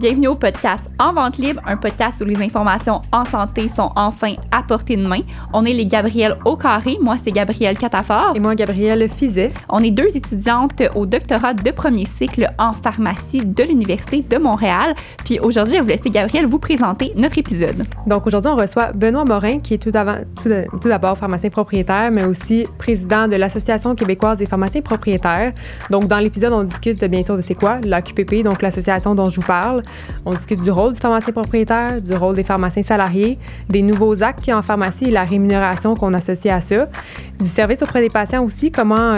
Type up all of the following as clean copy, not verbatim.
Bienvenue au podcast En Vente Libre, un podcast où les informations en santé sont enfin à portée de main. On est les Gabrielle Aucarré, moi c'est Gabrielle Catafort. Et moi Gabrielle Fizet. On est deux étudiantes au doctorat de premier cycle en pharmacie de l'Université de Montréal. Puis aujourd'hui, je vais vous laisser Gabrielle vous présenter notre épisode. Donc aujourd'hui, on reçoit Benoît Morin, qui est tout d'abord pharmacien propriétaire, mais aussi président de l'Association québécoise des pharmaciens propriétaires. Donc dans l'épisode, on discute bien sûr de c'est quoi l'AQPP, donc l'association dont je vous parle. On discute du rôle du pharmacien propriétaire, du rôle des pharmaciens salariés, des nouveaux actes qu'il y a en pharmacie et la rémunération qu'on associe à ça, du service auprès des patients aussi, comment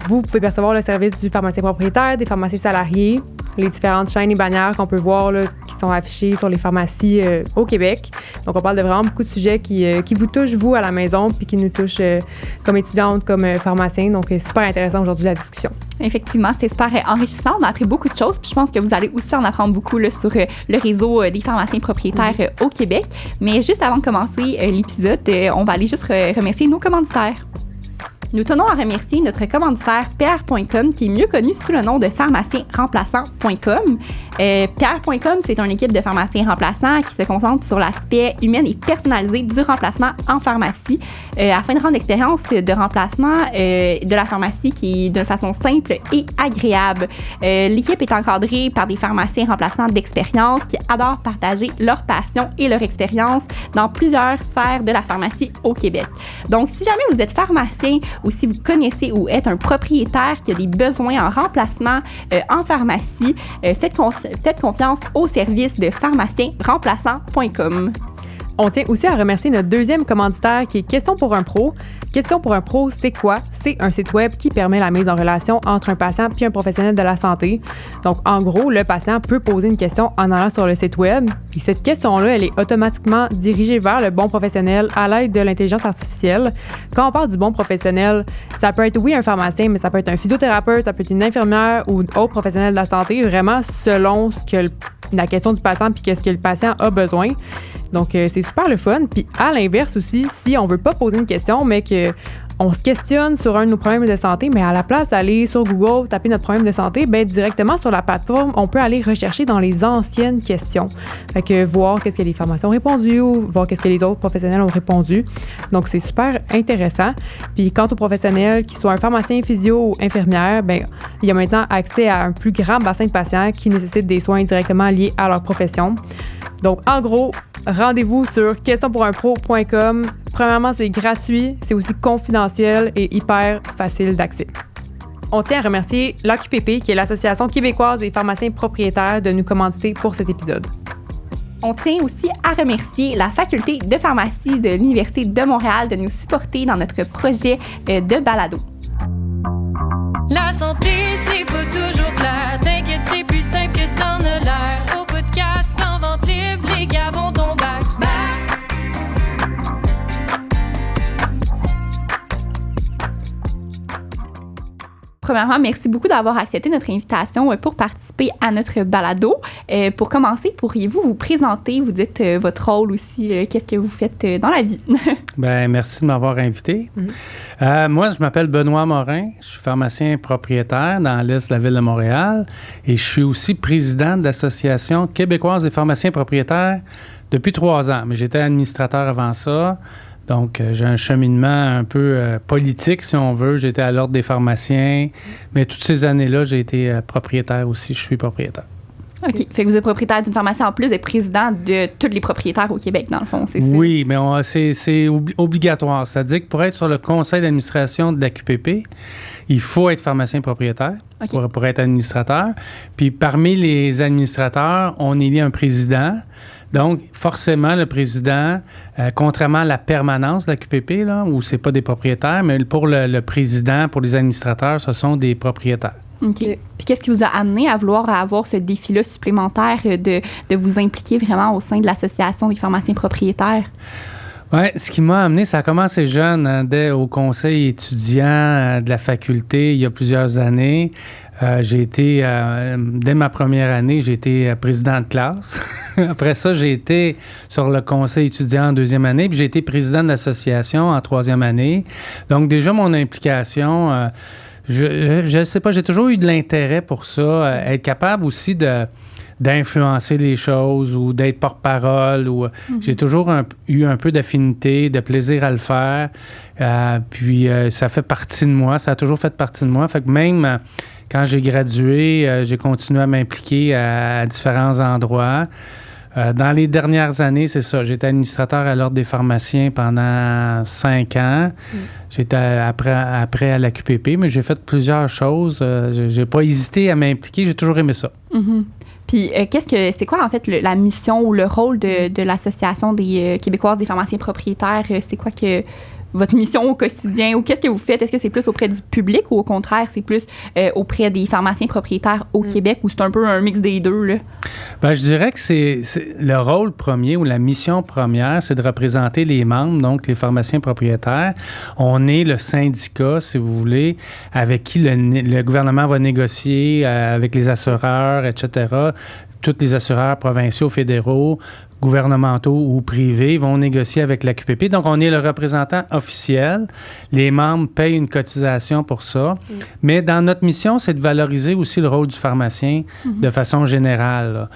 vous pouvez percevoir le service du pharmacien propriétaire, des pharmaciens salariés, les différentes chaînes et bannières qu'on peut voir là, qui sont affichées sur les pharmacies au Québec. Donc, on parle de vraiment beaucoup de sujets qui vous touchent, vous, à la maison, puis qui nous touchent comme étudiantes, comme pharmaciens. Donc, c'est super intéressant aujourd'hui la discussion. Effectivement, c'est super enrichissant. On a appris beaucoup de choses, puis je pense que vous allez aussi en apprendre beaucoup là, sur le réseau des pharmaciens propriétaires au Québec. Mais juste avant de commencer l'épisode, on va aller juste remercier nos commanditaires. Nous tenons à remercier notre commanditaire PR.com, qui est mieux connu sous le nom de pharmacienremplaçant.com. PR.com, c'est une équipe de pharmaciens remplaçants qui se concentre sur l'aspect humain et personnalisé du remplacement en pharmacie, afin de rendre l'expérience de remplacement de la pharmacie qui est de façon simple et agréable. L'équipe est encadrée par des pharmaciens remplaçants d'expérience qui adorent partager leur passion et leur expérience dans plusieurs sphères de la pharmacie au Québec. Donc, si jamais vous êtes pharmacien ou si vous connaissez ou êtes un propriétaire qui a des besoins en remplacement en pharmacie, faites confiance au service de pharmacienremplaçant.com. On tient aussi à remercier notre deuxième commanditaire qui est Question pour un pro. Question pour un pro, c'est quoi? C'est un site web qui permet la mise en relation entre un patient puis un professionnel de la santé. Donc, en gros, le patient peut poser une question en allant sur le site web. Puis cette question-là, elle est automatiquement dirigée vers le bon professionnel à l'aide de l'intelligence artificielle. Quand on parle du bon professionnel, ça peut être, oui, un pharmacien, mais ça peut être un physiothérapeute, ça peut être une infirmière ou autre professionnel de la santé, vraiment selon ce que la question du patient puis qu'est-ce que le patient a besoin. Donc, c'est super le fun. Puis, à l'inverse aussi, si on veut pas poser une question, mais qu'on se questionne sur un de nos problèmes de santé, mais à la place d'aller sur Google, taper notre problème de santé, bien, directement sur la plateforme, on peut aller rechercher dans les anciennes questions. Fait que voir qu'est-ce que les pharmaciens ont répondu ou voir qu'est-ce que les autres professionnels ont répondu. Donc, c'est super intéressant. Puis, quant aux professionnels, qu'ils soient un pharmacien, physio ou infirmière, bien, il y a maintenant accès à un plus grand bassin de patients qui nécessitent des soins directement liés à leur profession. Donc, en gros, rendez-vous sur questionpourunpro.com. Premièrement, c'est gratuit, c'est aussi confidentiel et hyper facile d'accès. On tient à remercier l'AQPP, qui est l'Association québécoise des pharmaciens propriétaires, de nous commanditer pour cet épisode. On tient aussi à remercier la Faculté de pharmacie de l'Université de Montréal de nous supporter dans notre projet de balado. La santé, c'est pas toujours clair. T'inquiète, c'est plus simple que ça en a l'air. Au podcast En Vente Libre, les gars vont ton back. Premièrement, merci beaucoup d'avoir accepté notre invitation pour participer à notre balado. Pour commencer, pourriez-vous vous présenter? Vous dites votre rôle aussi. Qu'est-ce que vous faites dans la vie? Bien, merci de m'avoir invité. Moi, je m'appelle Benoît Morin. Je suis pharmacien propriétaire dans l'Est de la ville de Montréal et je suis aussi président de l'Association québécoise des pharmaciens propriétaires depuis 3 ans. Mais j'étais administrateur avant ça. Donc, j'ai un cheminement un peu politique, si on veut. J'étais à l'Ordre des pharmaciens, mais toutes ces années-là, j'ai été propriétaire aussi. Je suis propriétaire. OK. Fait que vous êtes propriétaire d'une pharmacie en plus d'être président de tous les propriétaires au Québec, dans le fond, c'est ça? Oui, mais c'est obligatoire. C'est-à-dire que pour être sur le conseil d'administration de l'AQPP, il faut être pharmacien propriétaire pour être administrateur. Puis parmi les administrateurs, on élit un président. Donc, forcément, le président, contrairement à la permanence de la QPP, là, où c'est pas des propriétaires, mais pour le président, pour les administrateurs, ce sont des propriétaires. OK. Puis qu'est-ce qui vous a amené à vouloir avoir ce défi-là supplémentaire de vous impliquer vraiment au sein de l'Association des pharmaciens propriétaires? Oui, ce qui m'a amené, ça a commencé jeune, dès au conseil étudiant de la faculté, il y a plusieurs années. J'ai été, dès ma première année, j'ai été président de classe. Après ça, j'ai été sur le conseil étudiant en 2e année, puis j'ai été président de l'association en 3e année. Donc déjà, mon implication, je ne sais pas, j'ai toujours eu de l'intérêt pour ça, être capable aussi de d'influencer les choses ou d'être porte-parole. J'ai toujours eu un peu d'affinité, de plaisir à le faire. Puis ça fait partie de moi, ça a toujours fait partie de moi. Fait que même quand j'ai gradué, j'ai continué à m'impliquer à différents endroits. Dans les dernières années, c'est ça. J'étais administrateur à l'Ordre des pharmaciens pendant 5 ans. J'étais après à la QPP, mais j'ai fait plusieurs choses. J'ai pas hésité à m'impliquer. J'ai toujours aimé ça. Puis, c'est quoi, en fait, la mission ou le rôle de l'Association des Québécoises des pharmaciens propriétaires? C'est quoi que votre mission au quotidien ou qu'est-ce que vous faites? Est-ce que c'est plus auprès du public ou au contraire, c'est plus auprès des pharmaciens propriétaires au Québec ou c'est un peu un mix des deux, là? Bien, je dirais que c'est le rôle premier ou la mission première, c'est de représenter les membres, donc les pharmaciens propriétaires. On est le syndicat, si vous voulez, avec qui le gouvernement va négocier avec les assureurs, etc. Tous les assureurs provinciaux, fédéraux, gouvernementaux ou privés vont négocier avec la QPP. Donc, on est le représentant officiel. Les membres payent une cotisation pour ça. Mais dans notre mission, c'est de valoriser aussi le rôle du pharmacien de façon générale.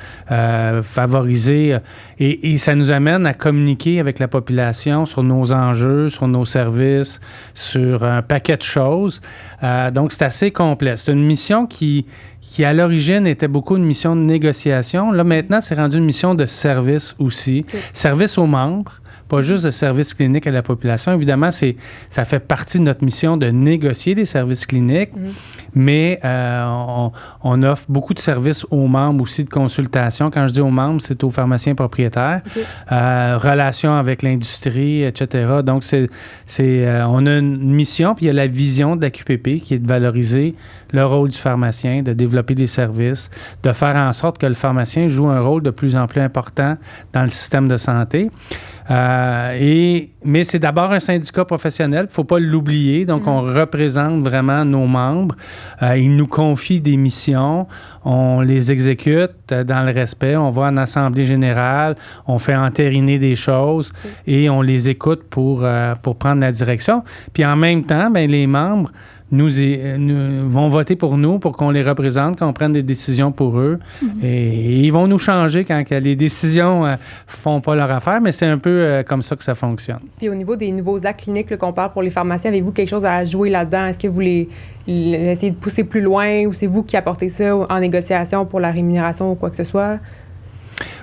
Favoriser. Et ça nous amène à communiquer avec la population sur nos enjeux, sur nos services, sur un paquet de choses. Donc, c'est assez complet. C'est une mission qui à l'origine était beaucoup une mission de négociation. Là, maintenant, c'est rendu une mission de service aussi. Service aux membres, pas juste de service clinique à la population. Évidemment, ça fait partie de notre mission de négocier des services cliniques, mais on offre beaucoup de services aux membres aussi de consultation. Quand je dis aux membres, c'est aux pharmaciens propriétaires. Relations avec l'industrie, etc. Donc, on a une mission, puis il y a la vision de la QPP qui est de valoriser le rôle du pharmacien, de développer des services, de faire en sorte que le pharmacien joue un rôle de plus en plus important dans le système de santé. Mais c'est d'abord un syndicat professionnel, il ne faut pas l'oublier. Donc, on représente vraiment nos membres. Ils nous confient des missions, on les exécute dans le respect. On va en assemblée générale, on fait entériner des choses et on les écoute pour prendre la direction. Puis en même temps, bien, les membres nous vont voter pour nous, pour qu'on les représente, qu'on prenne des décisions pour eux. Et ils vont nous changer quand les décisions ne font pas leur affaire, mais c'est un peu comme ça que ça fonctionne. Puis au niveau des nouveaux actes cliniques là, qu'on parle pour les pharmaciens, avez-vous quelque chose à jouer là-dedans? Est-ce que vous essayez de pousser plus loin ou c'est vous qui apportez ça en négociation pour la rémunération ou quoi que ce soit?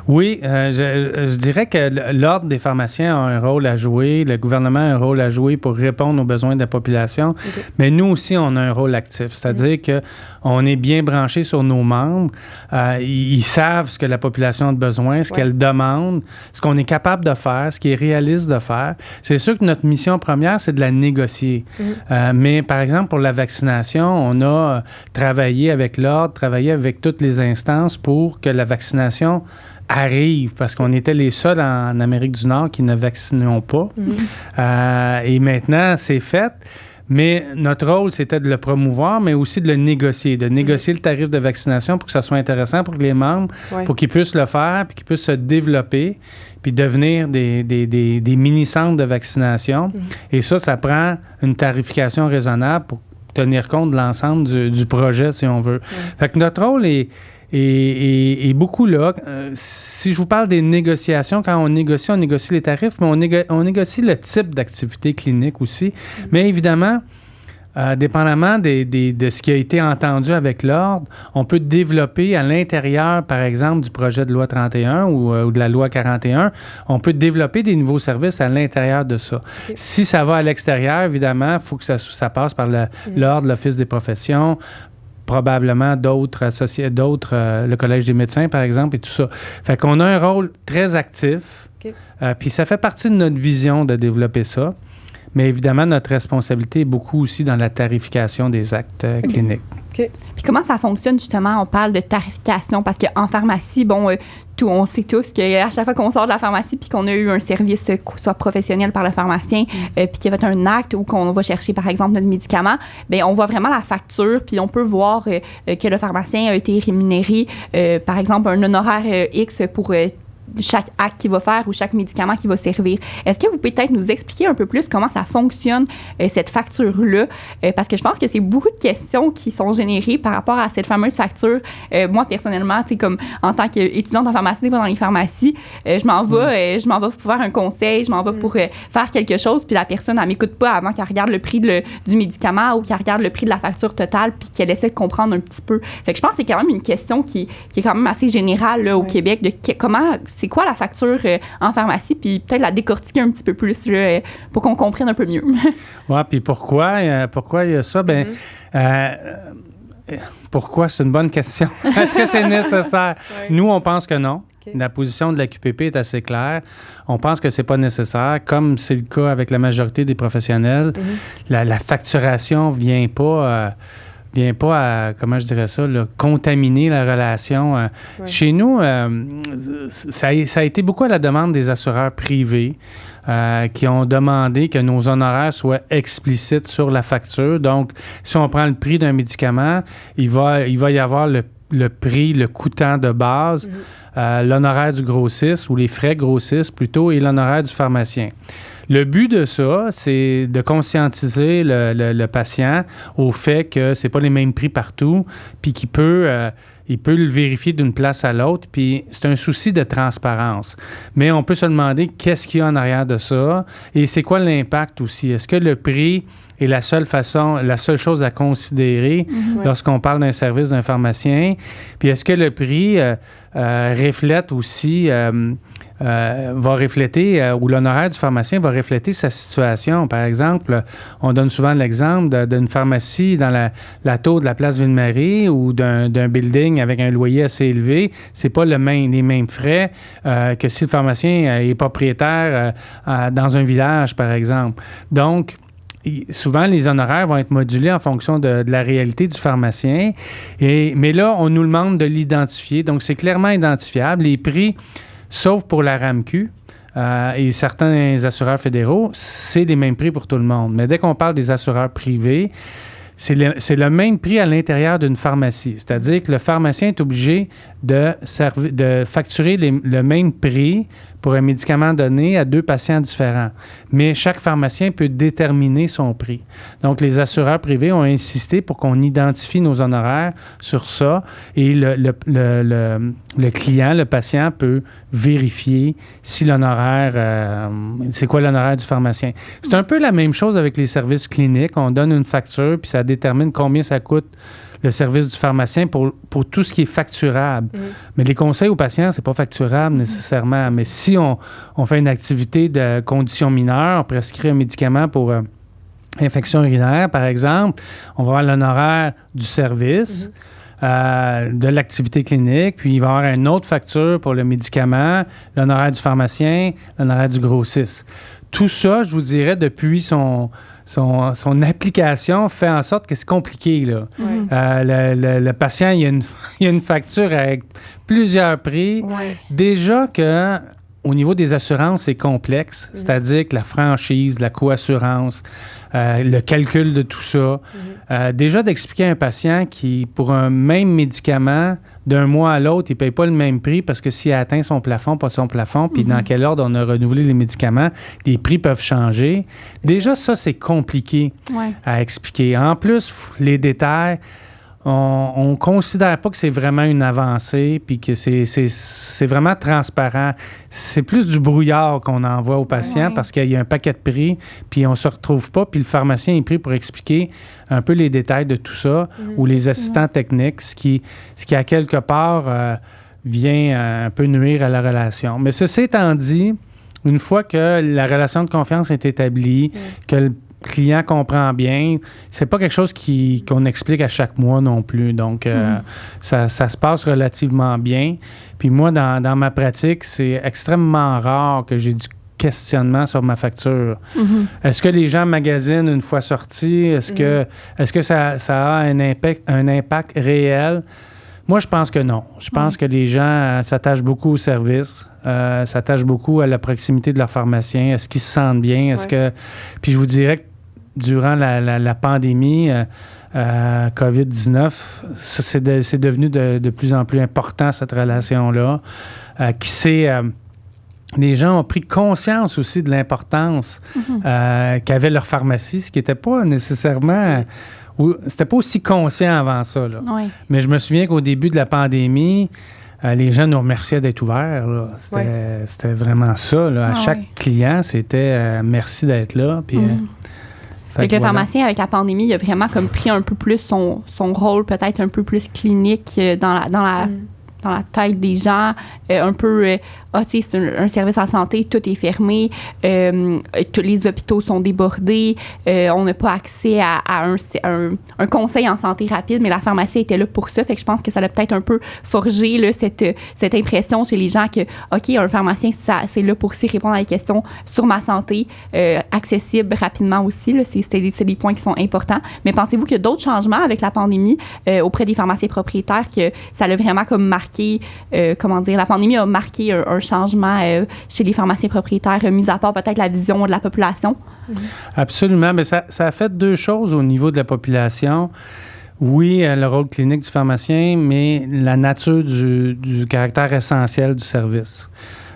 Oui, je dirais que l'Ordre des pharmaciens a un rôle à jouer, le gouvernement a un rôle à jouer pour répondre aux besoins de la population, mais nous aussi, on a un rôle actif, c'est-à-dire qu'on est bien branché sur nos membres, ils savent ce que la population a besoin, ce qu'elle demande, ce qu'on est capable de faire, ce qui est réaliste de faire. C'est sûr que notre mission première, c'est de la négocier, mais par exemple, pour la vaccination, on a travaillé avec l'Ordre, travaillé avec toutes les instances pour que la vaccination arrive, parce qu'on était les seuls en Amérique du Nord qui ne vaccinions pas. Et maintenant, c'est fait. Mais notre rôle, c'était de le promouvoir, mais aussi de le négocier, le tarif de vaccination pour que ça soit intéressant pour les membres, pour qu'ils puissent le faire, puis qu'ils puissent se développer, puis devenir des mini-centres de vaccination. Et ça prend une tarification raisonnable pour tenir compte de l'ensemble du projet, si on veut. Fait que notre rôle est beaucoup là. Si je vous parle des négociations, quand on négocie les tarifs, mais on négocie le type d'activité clinique aussi. Mais évidemment, dépendamment de ce qui a été entendu avec l'Ordre, on peut développer à l'intérieur, par exemple, du projet de loi 31 ou de la loi 41, on peut développer des nouveaux services à l'intérieur de ça. Si ça va à l'extérieur, évidemment, il faut que ça passe par l'Ordre, l'Office des professions, probablement d'autres le Collège des médecins, par exemple, et tout ça. Fait qu'on a un rôle très actif, puis ça fait partie de notre vision de développer ça. Mais évidemment, notre responsabilité est beaucoup aussi dans la tarification des actes cliniques. Puis comment ça fonctionne, justement? On parle de tarification parce qu'en pharmacie, on sait tous qu'à chaque fois qu'on sort de la pharmacie puis qu'on a eu un service, soit professionnel par le pharmacien, puis qu'il y a fait un acte ou qu'on va chercher, par exemple, notre médicament, bien, on voit vraiment la facture puis on peut voir que le pharmacien a été rémunéré, par exemple, un honoraire X pour chaque acte qu'il va faire ou chaque médicament qu'il va servir. Est-ce que vous pouvez peut-être nous expliquer un peu plus comment ça fonctionne, cette facture-là? Parce que je pense que c'est beaucoup de questions qui sont générées par rapport à cette fameuse facture. Moi, personnellement, comme en tant qu'étudiante en pharmacie, dans les pharmacies, je m'en vais pour faire un conseil, je m'en vais pour faire quelque chose, puis la personne, elle m'écoute pas avant qu'elle regarde le prix du médicament ou qu'elle regarde le prix de la facture totale, puis qu'elle essaie de comprendre un petit peu. Fait que je pense que c'est quand même une question qui est quand même assez générale là, au Québec, de c'est quoi la facture en pharmacie, puis peut-être la décortiquer un petit peu plus là, pour qu'on comprenne un peu mieux. Oui, puis pourquoi il y a ça? Pourquoi? C'est une bonne question. Est-ce que c'est nécessaire? Nous, on pense que non. Okay. La position de la QPP est assez claire. On pense que c'est pas nécessaire, comme c'est le cas avec la majorité des professionnels. La facturation vient pas à, comment je dirais ça, là, contaminer la relation. Chez nous, ça a été beaucoup à la demande des assureurs privés qui ont demandé que nos honoraires soient explicites sur la facture. Donc, si on prend le prix d'un médicament, il va y avoir le prix, le coûtant de base, l'honoraire du grossiste ou les frais grossistes plutôt et l'honoraire du pharmacien. Le but de ça, c'est de conscientiser le patient au fait que c'est pas les mêmes prix partout, puis qu'il peut le vérifier d'une place à l'autre, puis c'est un souci de transparence. Mais on peut se demander qu'est-ce qu'il y a en arrière de ça et c'est quoi l'impact aussi. Est-ce que le prix est la seule chose à considérer lorsqu'on parle d'un service d'un pharmacien? Puis est-ce que le prix reflète aussi... va refléter, ou l'honoraire du pharmacien va refléter sa situation. Par exemple, on donne souvent l'exemple d'une pharmacie dans la tour de la place Ville-Marie ou d'un building avec un loyer assez élevé. C'est pas les mêmes frais que si le pharmacien est propriétaire dans un village, par exemple. Donc, souvent, les honoraires vont être modulés en fonction de la réalité du pharmacien. Mais là, on nous demande de l'identifier. Donc, c'est clairement identifiable. Les prix... Sauf pour la RAMQ et certains assureurs fédéraux, c'est les mêmes prix pour tout le monde. Mais dès qu'on parle des assureurs privés, c'est le même prix à l'intérieur d'une pharmacie. C'est-à-dire que le pharmacien est obligé de facturer le même prix pour un médicament donné à 2 patients différents. Mais chaque pharmacien peut déterminer son prix. Donc, les assureurs privés ont insisté pour qu'on identifie nos honoraires sur ça et le client, le patient, peut vérifier si l'honoraire, c'est quoi l'honoraire du pharmacien. C'est un peu la même chose avec les services cliniques. On donne une facture puis ça détermine combien ça coûte le service du pharmacien pour tout ce qui est facturable. Mais les conseils aux patients, c'est pas facturable nécessairement. Mais si on fait une activité de condition mineure, on prescrit un médicament pour infection urinaire, par exemple, on va avoir l'honoraire du service, de l'activité clinique, puis il va y avoir une autre facture pour le médicament, l'honoraire du pharmacien, l'honoraire du grossiste. Tout ça, je vous dirais, depuis son application fait en sorte que c'est compliqué. Là. Le patient, il y a une facture avec plusieurs prix. Déjà que au niveau des assurances, c'est complexe, c'est-à-dire que la franchise, la coassurance, le calcul de tout ça. Déjà d'expliquer à un patient qui, pour un même médicament, d'un mois à l'autre, il ne paye pas le même prix parce que s'il a atteint son plafond, pas son plafond, puis dans quel ordre on a renouvelé les médicaments, les prix peuvent changer. Déjà, ça, c'est compliqué à expliquer. En plus, les détails, on ne considère pas que c'est vraiment une avancée puis que c'est vraiment transparent. C'est plus du brouillard qu'on envoie aux patients parce qu'il y a un paquet de prix puis on ne se retrouve pas. Puis le pharmacien est pris pour expliquer un peu les détails de tout ça ou les assistants techniques, ce qui à quelque part vient un peu nuire à la relation. Mais ceci étant dit, une fois que la relation de confiance est établie, que le client comprend bien, c'est pas quelque chose qu'on explique à chaque mois non plus. Donc, ça se passe relativement bien. Puis moi, dans ma pratique, c'est extrêmement rare que j'ai du questionnement sur ma facture. Est-ce que les gens magasinent une fois sortis? Est-ce que ça a un impact réel? Moi, je pense que non. Je pense que les gens s'attachent beaucoup au service, s'attachent beaucoup à la proximité de leur pharmacien. Est-ce qu'ils se sentent bien? Puis je vous dirais que durant la pandémie COVID-19, c'est devenu de plus en plus important, cette relation-là, qui s'est les gens ont pris conscience aussi de l'importance qu'avait leur pharmacie, ce qui n'était pas nécessairement... C'était pas aussi conscient avant ça. Là. Oui. Mais je me souviens qu'au début de la pandémie, les gens nous remerciaient d'être ouverts. Là. C'était vraiment ça. Là. À chaque client, c'était merci d'être là. Puis, avec le pharmacien, avec la pandémie, il a vraiment comme pris un peu plus son rôle, peut-être un peu plus clinique dans la tête des gens, un peu, tu sais, c'est un service en santé, tout est fermé, tous les hôpitaux sont débordés, on n'a pas accès à un conseil en santé rapide, mais la pharmacie était là pour ça, fait que je pense que ça a peut-être un peu forgé là, cette impression chez les gens que, OK, un pharmacien, c'est là pour aussi répondre à des questions sur ma santé, accessible rapidement aussi, là, c'est des points qui sont importants. Mais pensez-vous qu'il y a d'autres changements avec la pandémie auprès des pharmaciens propriétaires, que ça l'a vraiment comme marqué, la pandémie a marqué un changement chez les pharmaciens propriétaires, mis à part peut-être la vision de la population? Absolument. Mais ça a fait deux choses au niveau de la population. Oui, le rôle clinique du pharmacien, mais la nature du caractère essentiel du service.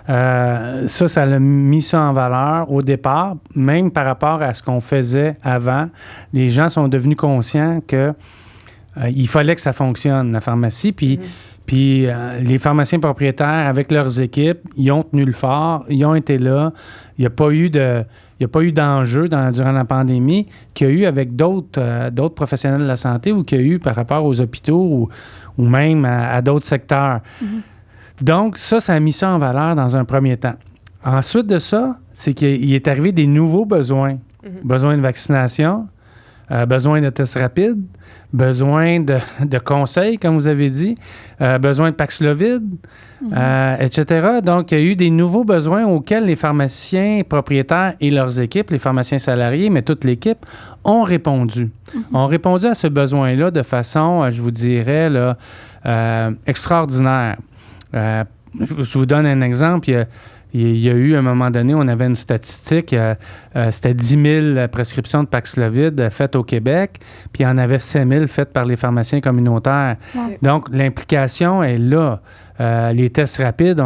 Ça a mis ça en valeur au départ, même par rapport à ce qu'on faisait avant. Les gens sont devenus conscients que il fallait que ça fonctionne, la pharmacie, puis les pharmaciens propriétaires, avec leurs équipes, ils ont tenu le fort, ils ont été là. Il n'y a pas eu d'enjeu durant la pandémie qu'il y a eu avec d'autres professionnels de la santé ou qu'il y a eu par rapport aux hôpitaux ou même à d'autres secteurs. Donc, ça a mis ça en valeur dans un premier temps. Ensuite de ça, c'est qu'il est arrivé des nouveaux besoins. Besoin de vaccination, besoin de tests rapides, besoin de conseils, comme vous avez dit, besoin de Paxlovid, etc. Donc, il y a eu des nouveaux besoins auxquels les pharmaciens propriétaires et leurs équipes, les pharmaciens salariés, mais toute l'équipe, ont répondu. Ont répondu à ce besoin-là de façon, je vous dirais, là, extraordinaire. Je vous donne un exemple. Il y a eu, à un moment donné, on avait une statistique, c'était 10 000 prescriptions de Paxlovid faites au Québec, puis il y en avait 5 000 faites par les pharmaciens communautaires. Ouais. Donc, l'implication est là. Les tests rapides,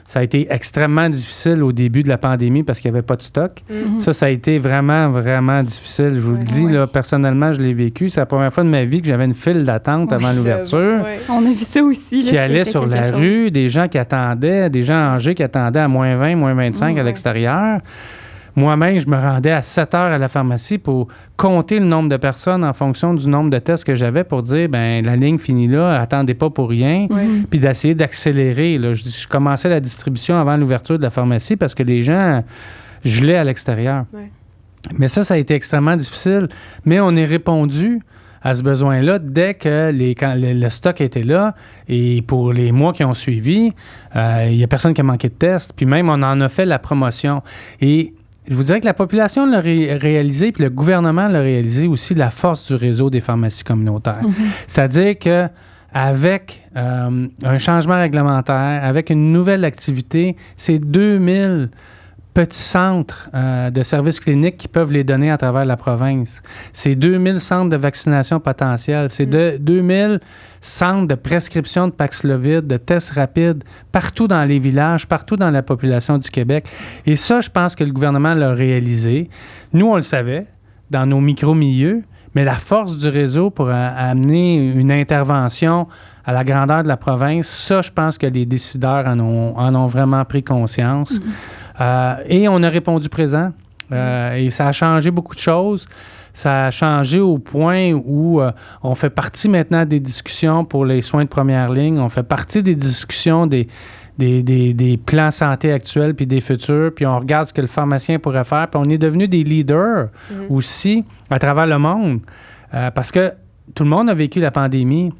ça a été extrêmement difficile au début de la pandémie parce qu'il n'y avait pas de stock. Ça a été vraiment, vraiment difficile. Je vous le dis, là, personnellement, je l'ai vécu. C'est la première fois de ma vie que j'avais une file d'attente avant l'ouverture. On a vu ça aussi. Qui allait sur la rue, des gens qui attendaient, des gens âgés qui attendaient à moins 20, moins 25 à l'extérieur. Moi-même, je me rendais à 7 heures à la pharmacie pour compter le nombre de personnes en fonction du nombre de tests que j'avais pour dire, ben la ligne finit là, attendez pas pour rien, puis d'essayer d'accélérer. Là. Je commençais la distribution avant l'ouverture de la pharmacie parce que les gens gelaient à l'extérieur. Ouais. Mais ça a été extrêmement difficile. Mais on est répondu à ce besoin-là dès que le stock était là. Et pour les mois qui ont suivi, il n'y a personne qui a manqué de tests. Puis même, on en a fait la promotion. Et je vous dirais que la population l'a réalisé, puis le gouvernement l'a réalisé aussi, la force du réseau des pharmacies communautaires. C'est-à-dire qu'avec un changement réglementaire, avec une nouvelle activité, c'est 2000 petits centres de services cliniques qui peuvent les donner à travers la province. C'est 2000 centres de vaccination potentielle. C'est 2000 centres de prescription de Paxlovid, de tests rapides, partout dans les villages, partout dans la population du Québec. Et ça, je pense que le gouvernement l'a réalisé. Nous, on le savait, dans nos micro-milieux, mais la force du réseau pour amener une intervention à la grandeur de la province, ça, je pense que les décideurs en ont vraiment pris conscience. Et on a répondu présent. Et ça a changé beaucoup de choses. Ça a changé au point où on fait partie maintenant des discussions pour les soins de première ligne. On fait partie des discussions des plans santé actuels puis des futurs. Puis on regarde ce que le pharmacien pourrait faire. Puis on est devenus des leaders aussi à travers le monde. Parce que tout le monde a vécu la pandémie.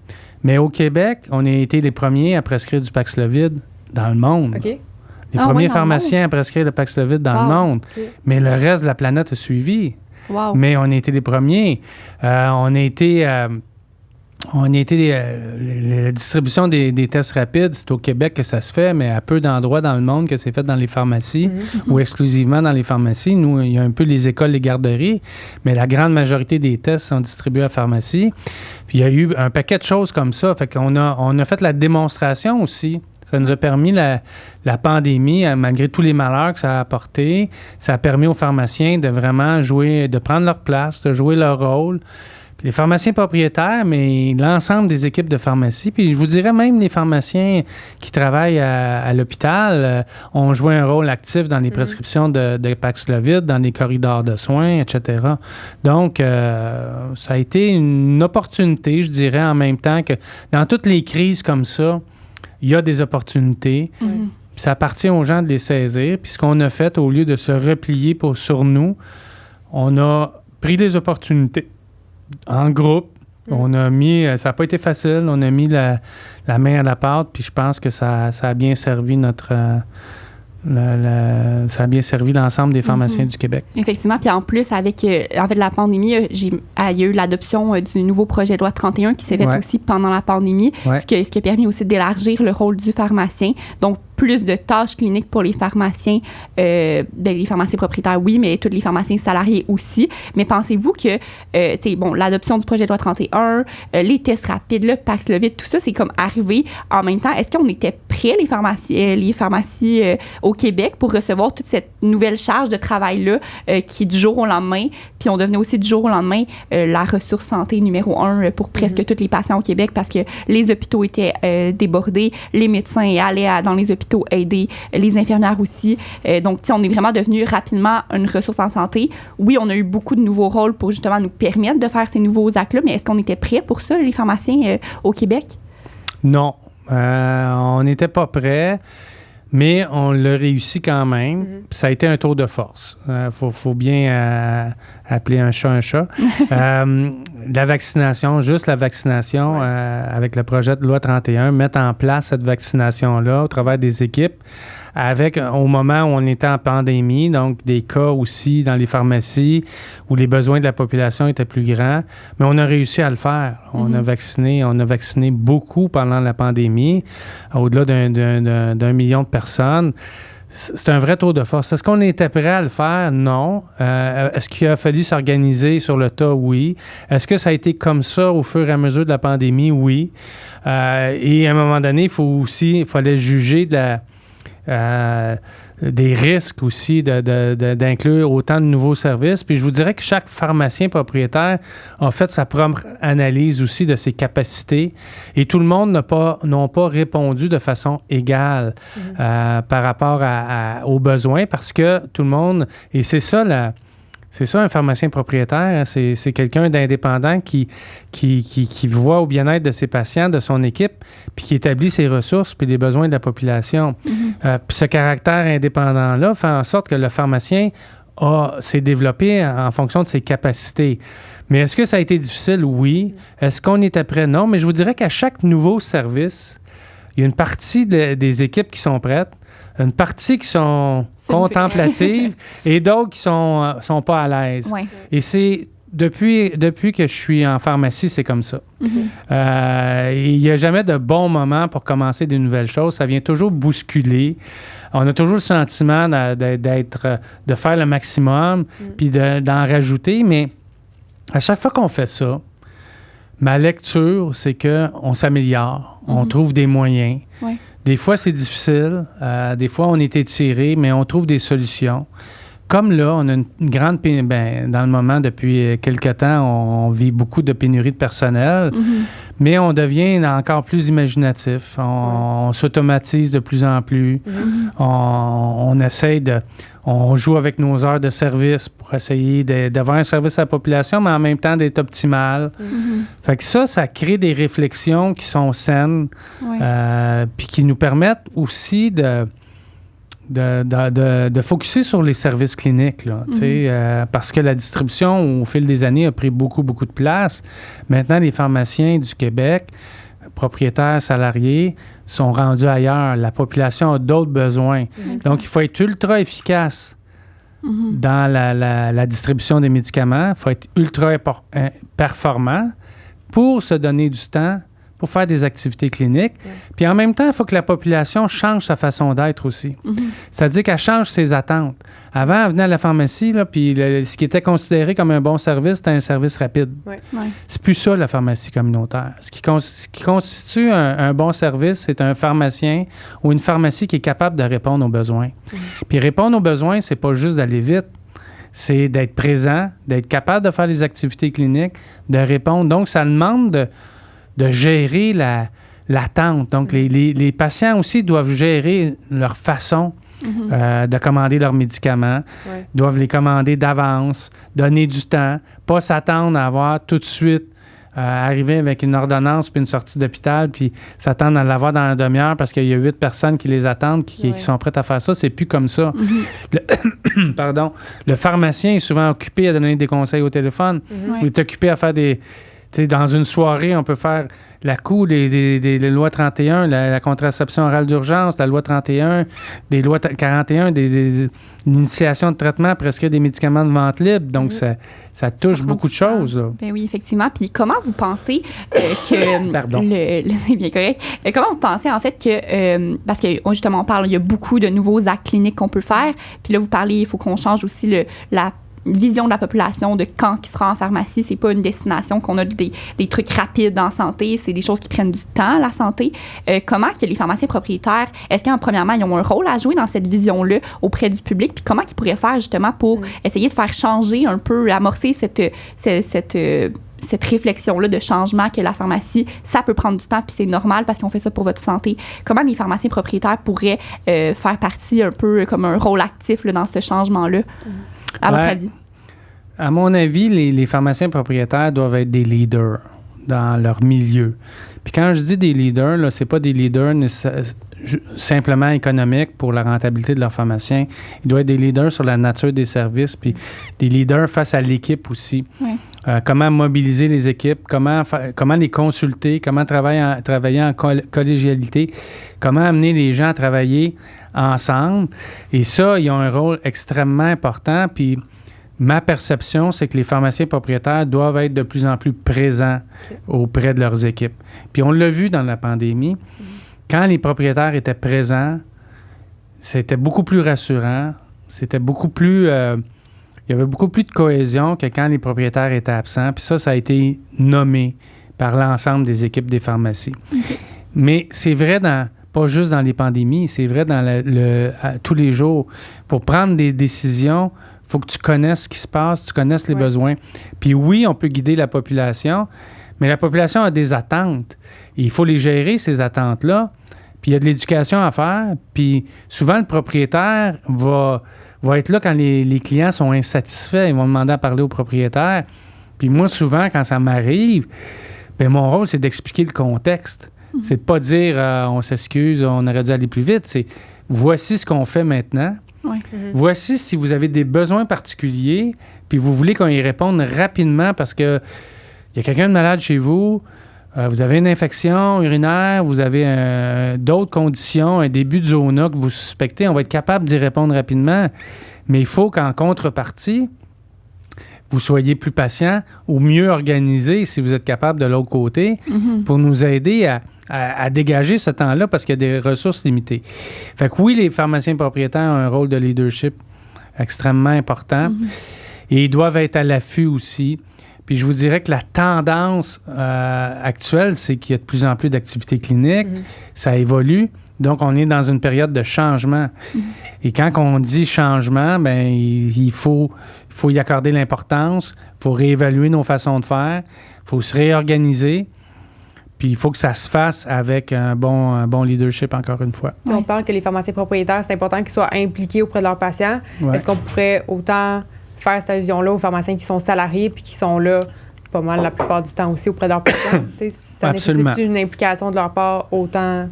Mais au Québec, on a été les premiers à prescrire du Paxlovid dans le monde. OK. Les premiers pharmaciens à prescrire le Paxlovid dans le monde. Okay. Mais le reste de la planète a suivi. Wow. Mais on a été les premiers. On a été la distribution des tests rapides, c'est au Québec que ça se fait, mais à peu d'endroits dans le monde que c'est fait dans les pharmacies ou exclusivement dans les pharmacies. Nous, il y a un peu les écoles, les garderies, mais la grande majorité des tests sont distribués à la pharmacie. Puis il y a eu un paquet de choses comme ça. Fait qu'on a fait la démonstration aussi. Ça nous a permis, la pandémie, malgré tous les malheurs que ça a apporté, ça a permis aux pharmaciens de vraiment jouer, de prendre leur place, de jouer leur rôle. Puis les pharmaciens propriétaires, mais l'ensemble des équipes de pharmacie, puis je vous dirais même les pharmaciens qui travaillent à l'hôpital ont joué un rôle actif dans les prescriptions de Paxlovid, dans les corridors de soins, etc. Donc, ça a été une opportunité, je dirais, en même temps que dans toutes les crises comme ça, il y a des opportunités. Ça appartient aux gens de les saisir. Puis ce qu'on a fait, au lieu de se replier sur nous, on a pris des opportunités en groupe. On a mis... Ça n'a pas été facile. On a mis la main à la pâte. Puis je pense que ça a bien servi ça a bien servi l'ensemble des pharmaciens du Québec. Effectivement. Puis en plus, avec la pandémie, il y a eu l'adoption du nouveau projet de loi 31 qui s'est fait aussi pendant la pandémie, ce qui a permis aussi d'élargir le rôle du pharmacien. Donc, plus de tâches cliniques pour les pharmaciens, les pharmaciens propriétaires, oui, mais tous les pharmaciens salariés aussi. Mais pensez-vous que, l'adoption du projet de loi 31, les tests rapides, le Paxlovid, tout ça, c'est comme arrivé en même temps. Est-ce qu'on était prêts, les pharmacies au Québec, pour recevoir toute cette nouvelle charge de travail-là qui est du jour au lendemain? Puis on devenait aussi du jour au lendemain la ressource santé numéro 1 pour presque tous les patients au Québec parce que les hôpitaux étaient débordés, les médecins allaient dans les hôpitaux aider, les infirmières aussi. Donc, on est vraiment devenu rapidement une ressource en santé. Oui, on a eu beaucoup de nouveaux rôles pour justement nous permettre de faire ces nouveaux actes-là, mais est-ce qu'on était prêts pour ça, les pharmaciens au Québec? Non. On n'était pas prêts, mais on l'a réussi quand même. Ça a été un tour de force. Faut bien appeler un chat un chat. La vaccination, juste la vaccination, avec le projet de loi 31, mettre en place cette vaccination-là au travers des équipes, au moment où on était en pandémie, donc des cas aussi dans les pharmacies où les besoins de la population étaient plus grands, mais on a réussi à le faire. On a vacciné beaucoup pendant la pandémie, au-delà d'un million de personnes. C'est un vrai tour de force. Est-ce qu'on était prêt à le faire? Non. Est-ce qu'il a fallu s'organiser sur le tas? Oui. Est-ce que ça a été comme ça au fur et à mesure de la pandémie? Oui. Et à un moment donné, il fallait juger des risques aussi d'inclure autant de nouveaux services. Puis je vous dirais que chaque pharmacien propriétaire a fait sa propre analyse aussi de ses capacités et tout le monde n'a pas répondu de façon égale par rapport aux besoins parce que tout le monde... Et c'est ça un pharmacien propriétaire, hein, c'est quelqu'un d'indépendant qui voit au bien-être de ses patients, de son équipe, puis qui établit ses ressources puis les besoins de la population. Puis ce caractère indépendant-là fait en sorte que le pharmacien s'est développé en fonction de ses capacités. Mais est-ce que ça a été difficile? Oui. Est-ce qu'on était prêt? Non. Mais je vous dirais qu'à chaque nouveau service, il y a une partie des équipes qui sont prêtes, une partie qui sont contemplatives et d'autres qui sont pas à l'aise. Ouais. Et c'est depuis que je suis en pharmacie, c'est comme ça. Il n'y a jamais de bon moment pour commencer des nouvelles choses. Ça vient toujours bousculer. On a toujours le sentiment de faire le maximum puis d'en rajouter. Mais à chaque fois qu'on fait ça, ma lecture, c'est qu'on s'améliore. On trouve des moyens. Ouais. Des fois, c'est difficile. Des fois, on est étiré, mais on trouve des solutions. Comme là, on a une grande pénurie. Dans le moment, depuis quelque temps, on vit beaucoup de pénurie de personnel, mais on devient encore plus imaginatif. On s'automatise de plus en plus. On essaie on joue avec nos heures de service pour essayer d'avoir un service à la population, mais en même temps d'être optimal. Fait que ça crée des réflexions qui sont saines, puis qui nous permettent aussi de focusser sur les services cliniques, là, parce que la distribution, au fil des années, a pris beaucoup, beaucoup de place. Maintenant, les pharmaciens du Québec, propriétaires, salariés, sont rendus ailleurs. La population a d'autres besoins. Donc, il faut être ultra efficace dans la distribution des médicaments. Il faut être ultra performant pour se donner du temps pour faire des activités cliniques. Puis en même temps, il faut que la population change sa façon d'être aussi. C'est-à-dire qu'elle change ses attentes. Avant, elle venait à la pharmacie, là, puis ce qui était considéré comme un bon service, c'était un service rapide. C'est plus ça, la pharmacie communautaire. Ce qui constitue un bon service, c'est un pharmacien ou une pharmacie qui est capable de répondre aux besoins. Puis répondre aux besoins, c'est pas juste d'aller vite, c'est d'être présent, d'être capable de faire les activités cliniques, de répondre. Donc, ça demande de gérer l'attente. Donc, les patients aussi doivent gérer leur façon de commander leurs médicaments, doivent les commander d'avance, donner du temps, pas s'attendre à avoir tout de suite arriver avec une ordonnance puis une sortie d'hôpital puis s'attendre à l'avoir dans la demi-heure parce qu'il y a 8 personnes qui les attendent, qui sont prêtes à faire ça. C'est plus comme ça. Le pharmacien est souvent occupé à donner des conseils au téléphone. Il est occupé à faire des... Tu sais, dans une soirée, on peut faire la cour des lois 31, la contraception orale d'urgence, la loi 31, des lois 41, l'initiation de traitement, prescrire des médicaments de vente libre. Donc, ça touche beaucoup de choses. Là. Ben oui, effectivement. Puis comment vous pensez que... Pardon. C'est bien correct. Comment vous pensez, en fait, que... parce que, justement, on parle, il y a beaucoup de nouveaux actes cliniques qu'on peut faire. Puis là, vous parlez, il faut qu'on change aussi la vision de la population de quand qui sera en pharmacie. C'est pas une destination qu'on a des trucs rapides en santé, c'est des choses qui prennent du temps, la santé. Comment que les pharmaciens propriétaires, est-ce premièrement, ils ont un rôle à jouer dans cette vision-là auprès du public, puis comment ils pourraient faire justement pour essayer de faire changer un peu, amorcer cette réflexion-là de changement que la pharmacie, ça peut prendre du temps, puis c'est normal parce qu'on fait ça pour votre santé. Comment les pharmaciens propriétaires pourraient faire partie un peu comme un rôle actif là, dans ce changement-là, à votre avis? À mon avis, les pharmaciens propriétaires doivent être des leaders dans leur milieu. Puis quand je dis des leaders, là, c'est pas des leaders simplement économiques pour la rentabilité de leurs pharmaciens. Ils doivent être des leaders sur la nature des services, puis des leaders face à l'équipe aussi. Comment mobiliser les équipes, comment les consulter, comment travailler en collégialité, comment amener les gens à travailler ensemble. Et ça, ils ont un rôle extrêmement important. Puis ma perception, c'est que les pharmaciens propriétaires doivent être de plus en plus présents auprès de leurs équipes. Puis on l'a vu dans la pandémie. Quand les propriétaires étaient présents, c'était beaucoup plus rassurant. C'était beaucoup plus... il y avait beaucoup plus de cohésion que quand les propriétaires étaient absents. Puis ça a été nommé par l'ensemble des équipes des pharmacies. Mais c'est vrai pas juste dans les pandémies, c'est vrai dans tous les jours. Pour prendre des décisions, il faut que tu connaisses ce qui se passe, tu connaisses les besoins. Puis oui, on peut guider la population, mais la population a des attentes. Et il faut les gérer, ces attentes-là. Puis il y a de l'éducation à faire. Puis souvent, le propriétaire va être là quand les clients sont insatisfaits. Ils vont demander à parler au propriétaire. Puis moi, souvent, quand ça m'arrive, bien, mon rôle, c'est d'expliquer le contexte. C'est de pas dire on s'excuse, on aurait dû aller plus vite. C'est voici ce qu'on fait maintenant. Voici si vous avez des besoins particuliers, puis vous voulez qu'on y réponde rapidement parce que il y a quelqu'un de malade chez vous, vous avez une infection urinaire, vous avez d'autres conditions, un début de zona que vous suspectez, on va être capable d'y répondre rapidement. Mais il faut qu'en contrepartie, vous soyez plus patient ou mieux organisé si vous êtes capable de l'autre côté pour nous aider à dégager ce temps-là parce qu'il y a des ressources limitées. Fait que oui, les pharmaciens propriétaires ont un rôle de leadership extrêmement important et ils doivent être à l'affût aussi. Puis je vous dirais que la tendance actuelle, c'est qu'il y a de plus en plus d'activités cliniques, ça évolue, donc on est dans une période de changement. Et quand on dit changement, bien, il faut y accorder l'importance, il faut réévaluer nos façons de faire, il faut se réorganiser. Puis il faut que ça se fasse avec un bon leadership, encore une fois. On parle que les pharmaciens propriétaires, c'est important qu'ils soient impliqués auprès de leurs patients. Est-ce qu'on pourrait autant faire cette vision-là aux pharmaciens qui sont salariés puis qui sont là pas mal la plupart du temps aussi auprès de leurs patients? Ça Absolument. nécessite une implication de leur part autant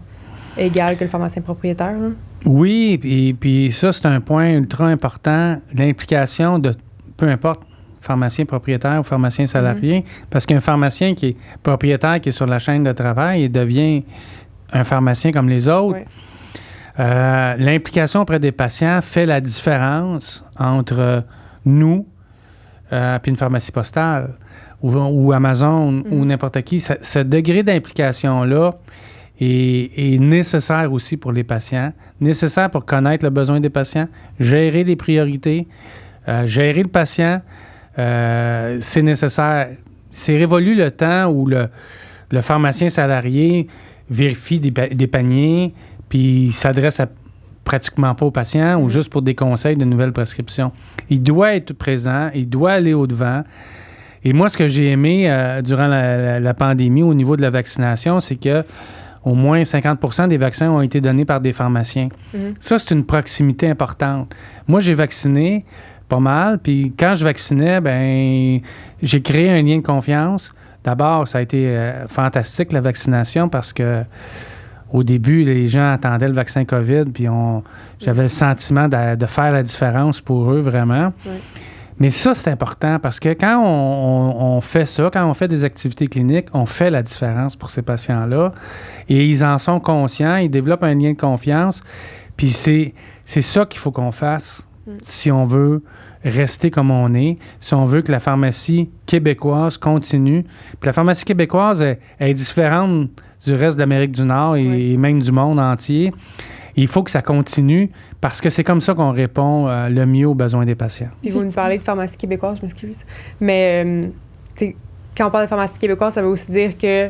égale que le pharmacien propriétaire? Là? Oui, puis ça, c'est un point ultra important, l'implication de peu importe pharmacien propriétaire ou pharmacien salarié, parce qu'un pharmacien qui est propriétaire, qui est sur la chaîne de travail, il devient un pharmacien comme les autres. L'implication auprès des patients fait la différence entre nous et une pharmacie postale. ou Amazon ou n'importe qui, ce degré d'implication-là est nécessaire aussi pour les patients, nécessaire pour connaître le besoin des patients, gérer les priorités, gérer le patient. C'est nécessaire. C'est révolu le temps où le pharmacien salarié vérifie des paniers, puis il s'adresse pratiquement pas aux patients ou juste pour des conseils de nouvelles prescriptions. Il doit être présent, il doit aller au-devant. Et moi, ce que j'ai aimé durant la pandémie au niveau de la vaccination, c'est que au moins 50% des vaccins ont été donnés par des pharmaciens. Ça, c'est une proximité importante. Moi, j'ai vacciné pas mal, puis quand je vaccinais, ben j'ai créé un lien de confiance. D'abord, ça a été fantastique, la vaccination, parce que au début, les gens attendaient le vaccin COVID, puis j'avais le sentiment de faire la différence pour eux, vraiment. Oui. Mais ça, c'est important parce que quand on fait ça, quand on fait des activités cliniques, on fait la différence pour ces patients-là et ils en sont conscients, ils développent un lien de confiance. Puis c'est ça qu'il faut qu'on fasse si on veut rester comme on est, si on veut que la pharmacie québécoise continue. Puis la pharmacie québécoise est différente du reste de l'Amérique du Nord et même du monde entier. Il faut que ça continue parce que c'est comme ça qu'on répond le mieux aux besoins des patients. Puis vous nous parlez de pharmacie québécoise, je m'excuse. Mais quand on parle de pharmacie québécoise, ça veut aussi dire que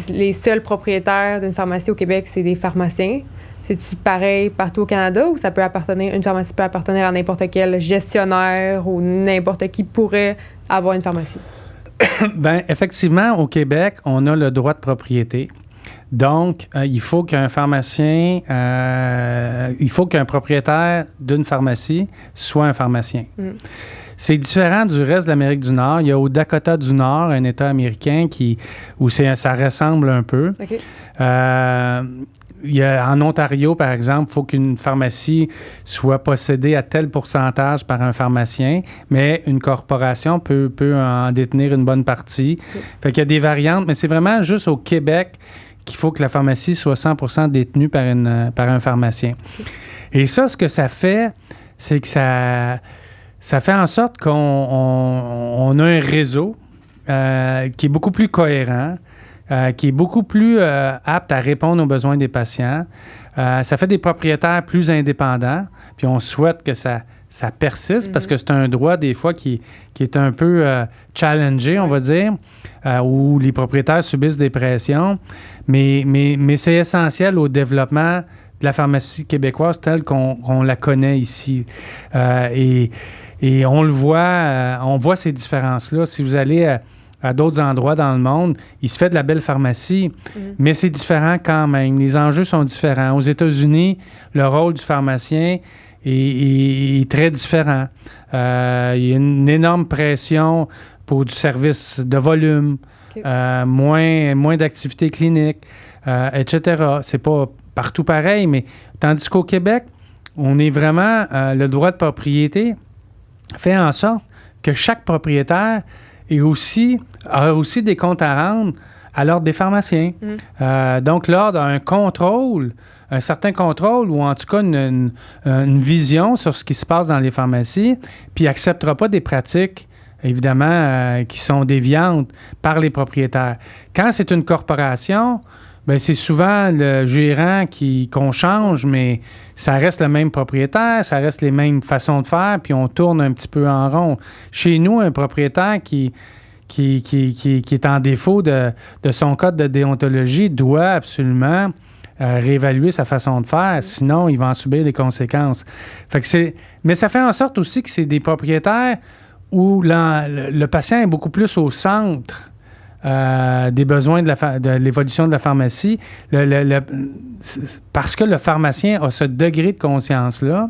les seuls propriétaires d'une pharmacie au Québec, c'est des pharmaciens. C'est-tu pareil partout au Canada ou une pharmacie peut appartenir à n'importe quel gestionnaire ou n'importe qui pourrait avoir une pharmacie? Bien, effectivement, au Québec, on a le droit de propriété. Donc, il faut qu'un pharmacien, il faut qu'un propriétaire d'une pharmacie soit un pharmacien. C'est différent du reste de l'Amérique du Nord. Il y a au Dakota du Nord, un État américain où ça ressemble un peu. Okay. En Ontario, par exemple, il faut qu'une pharmacie soit possédée à tel pourcentage par un pharmacien, mais une corporation peut en détenir une bonne partie. Okay. Fait qu'il y a des variantes, mais c'est vraiment juste au Québec qu'il faut que la pharmacie soit 100% détenue par un pharmacien. Okay. Et ça, ce que ça fait, c'est que ça fait en sorte qu'on a un réseau qui est beaucoup plus cohérent, qui est beaucoup plus apte à répondre aux besoins des patients. Ça fait des propriétaires plus indépendants, puis on souhaite que ça persiste parce que c'est un droit des fois qui est un peu challengé, on va dire, où les propriétaires subissent des pressions, mais c'est essentiel au développement de la pharmacie québécoise telle qu'on la connaît ici. Et on le voit, on voit ces différences-là. Si vous allez à d'autres endroits dans le monde, il se fait de la belle pharmacie, mais c'est différent quand même. Les enjeux sont différents. Aux États-Unis, le rôle du pharmacien est très différent. Il y a une énorme pression pour du service de volume, moins d'activités cliniques, etc. C'est pas partout pareil, mais tandis qu'au Québec, on est vraiment... le droit de propriété fait en sorte que chaque propriétaire a aussi des comptes à rendre à l'ordre des pharmaciens. Donc, l'ordre a un certain contrôle ou en tout cas une vision sur ce qui se passe dans les pharmacies, puis il n'acceptera pas des pratiques, évidemment, qui sont déviantes par les propriétaires. Quand c'est une corporation, bien, c'est souvent le gérant qu'on change, mais ça reste le même propriétaire, ça reste les mêmes façons de faire, puis on tourne un petit peu en rond. Chez nous, un propriétaire qui est en défaut de son code de déontologie doit absolument réévaluer sa façon de faire, sinon il va en subir des conséquences. Mais ça fait en sorte aussi que c'est des propriétaires où le patient est beaucoup plus au centre des besoins de l'évolution de la pharmacie, parce que le pharmacien a ce degré de conscience-là.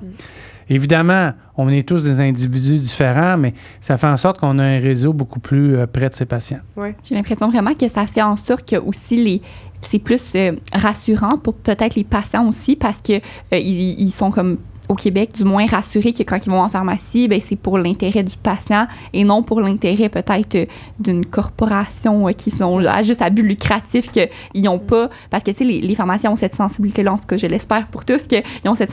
Évidemment, on est tous des individus différents, mais ça fait en sorte qu'on a un réseau beaucoup plus près de ses patients. Oui. J'ai l'impression vraiment que ça fait en sorte que aussi c'est plus rassurant pour peut-être les patients aussi parce que ils sont comme au Québec, du moins rassurer que quand ils vont en pharmacie, ben, c'est pour l'intérêt du patient et non pour l'intérêt peut-être d'une corporation qui sont là, juste à but lucratif qu'ils n'ont pas. Parce que, tu sais, les pharmaciens ont cette sensibilité-là, en tout cas, je l'espère pour tous, qu'ils ont cette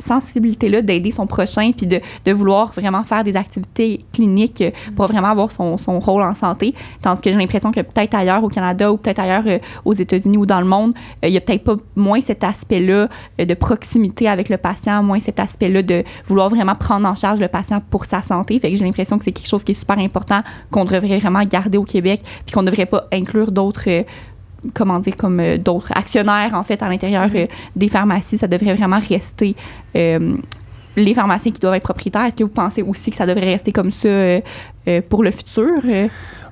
sensibilité-là d'aider son prochain puis de vouloir vraiment faire des activités cliniques pour vraiment avoir son rôle en santé. Tandis que j'ai l'impression que peut-être ailleurs au Canada ou peut-être ailleurs aux États-Unis ou dans le monde, il y a peut-être pas moins cet aspect-là de proximité avec le patient, moins cet aspect-là de vouloir vraiment prendre en charge le patient pour sa santé. Fait que j'ai l'impression que c'est quelque chose qui est super important, qu'on devrait vraiment garder au Québec, puis qu'on ne devrait pas inclure d'autres d'autres actionnaires, en fait, à l'intérieur des pharmacies. Ça devrait vraiment rester les pharmaciens qui doivent être propriétaires. Est-ce que vous pensez aussi que ça devrait rester comme ça pour le futur?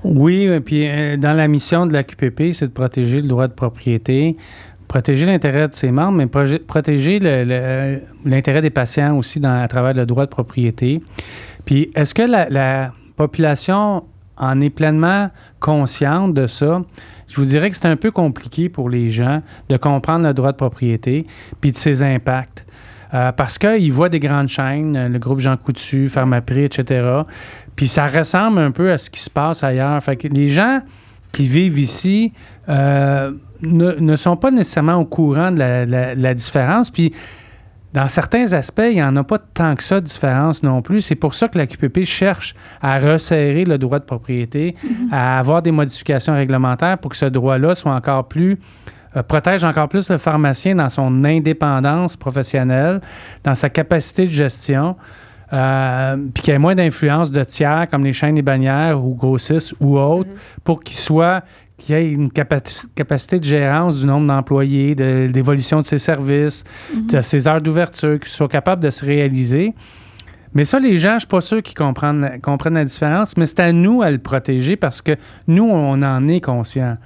Oui, puis dans la mission de la QPP, c'est de protéger le droit de propriété, protéger l'intérêt de ses membres, mais protéger l'intérêt des patients aussi à travers le droit de propriété. Puis, est-ce que la population en est pleinement consciente de ça? Je vous dirais que c'est un peu compliqué pour les gens de comprendre le droit de propriété puis de ses impacts. Parce qu'ils voient des grandes chaînes, le groupe Jean Coutu, Pharmaprix, etc., puis ça ressemble un peu à ce qui se passe ailleurs. Fait que les gens qui vivent ici ne sont pas nécessairement au courant de la différence. Puis, dans certains aspects, il n'y en a pas tant que ça de différence non plus. C'est pour ça que la QPP cherche à resserrer le droit de propriété, à avoir des modifications réglementaires pour que ce droit-là soit encore plus protège encore plus le pharmacien dans son indépendance professionnelle, dans sa capacité de gestion, puis qu'il y ait moins d'influence de tiers comme les chaînes et bannières ou grossistes ou autres, pour qu'il y ait une capacité de gérance du nombre d'employés, d'évolution de ses services, de ses heures d'ouverture, qu'il soit capable de se réaliser. Mais ça, les gens, je ne suis pas sûr qu'ils comprennent la différence, mais c'est à nous à le protéger parce que nous, on en est conscients.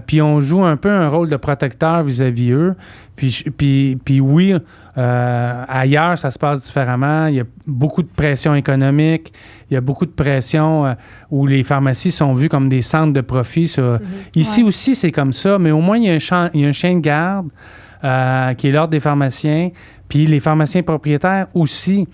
Puis on joue un peu un rôle de protecteur vis-à-vis eux. Puis oui, ailleurs, ça se passe différemment. Il y a beaucoup de pression économique. Il y a beaucoup de pression où les pharmacies sont vues comme des centres de profit. Ici aussi, c'est comme ça, mais au moins, il y a un chien de garde qui est l'ordre des pharmaciens. Puis les pharmaciens propriétaires aussi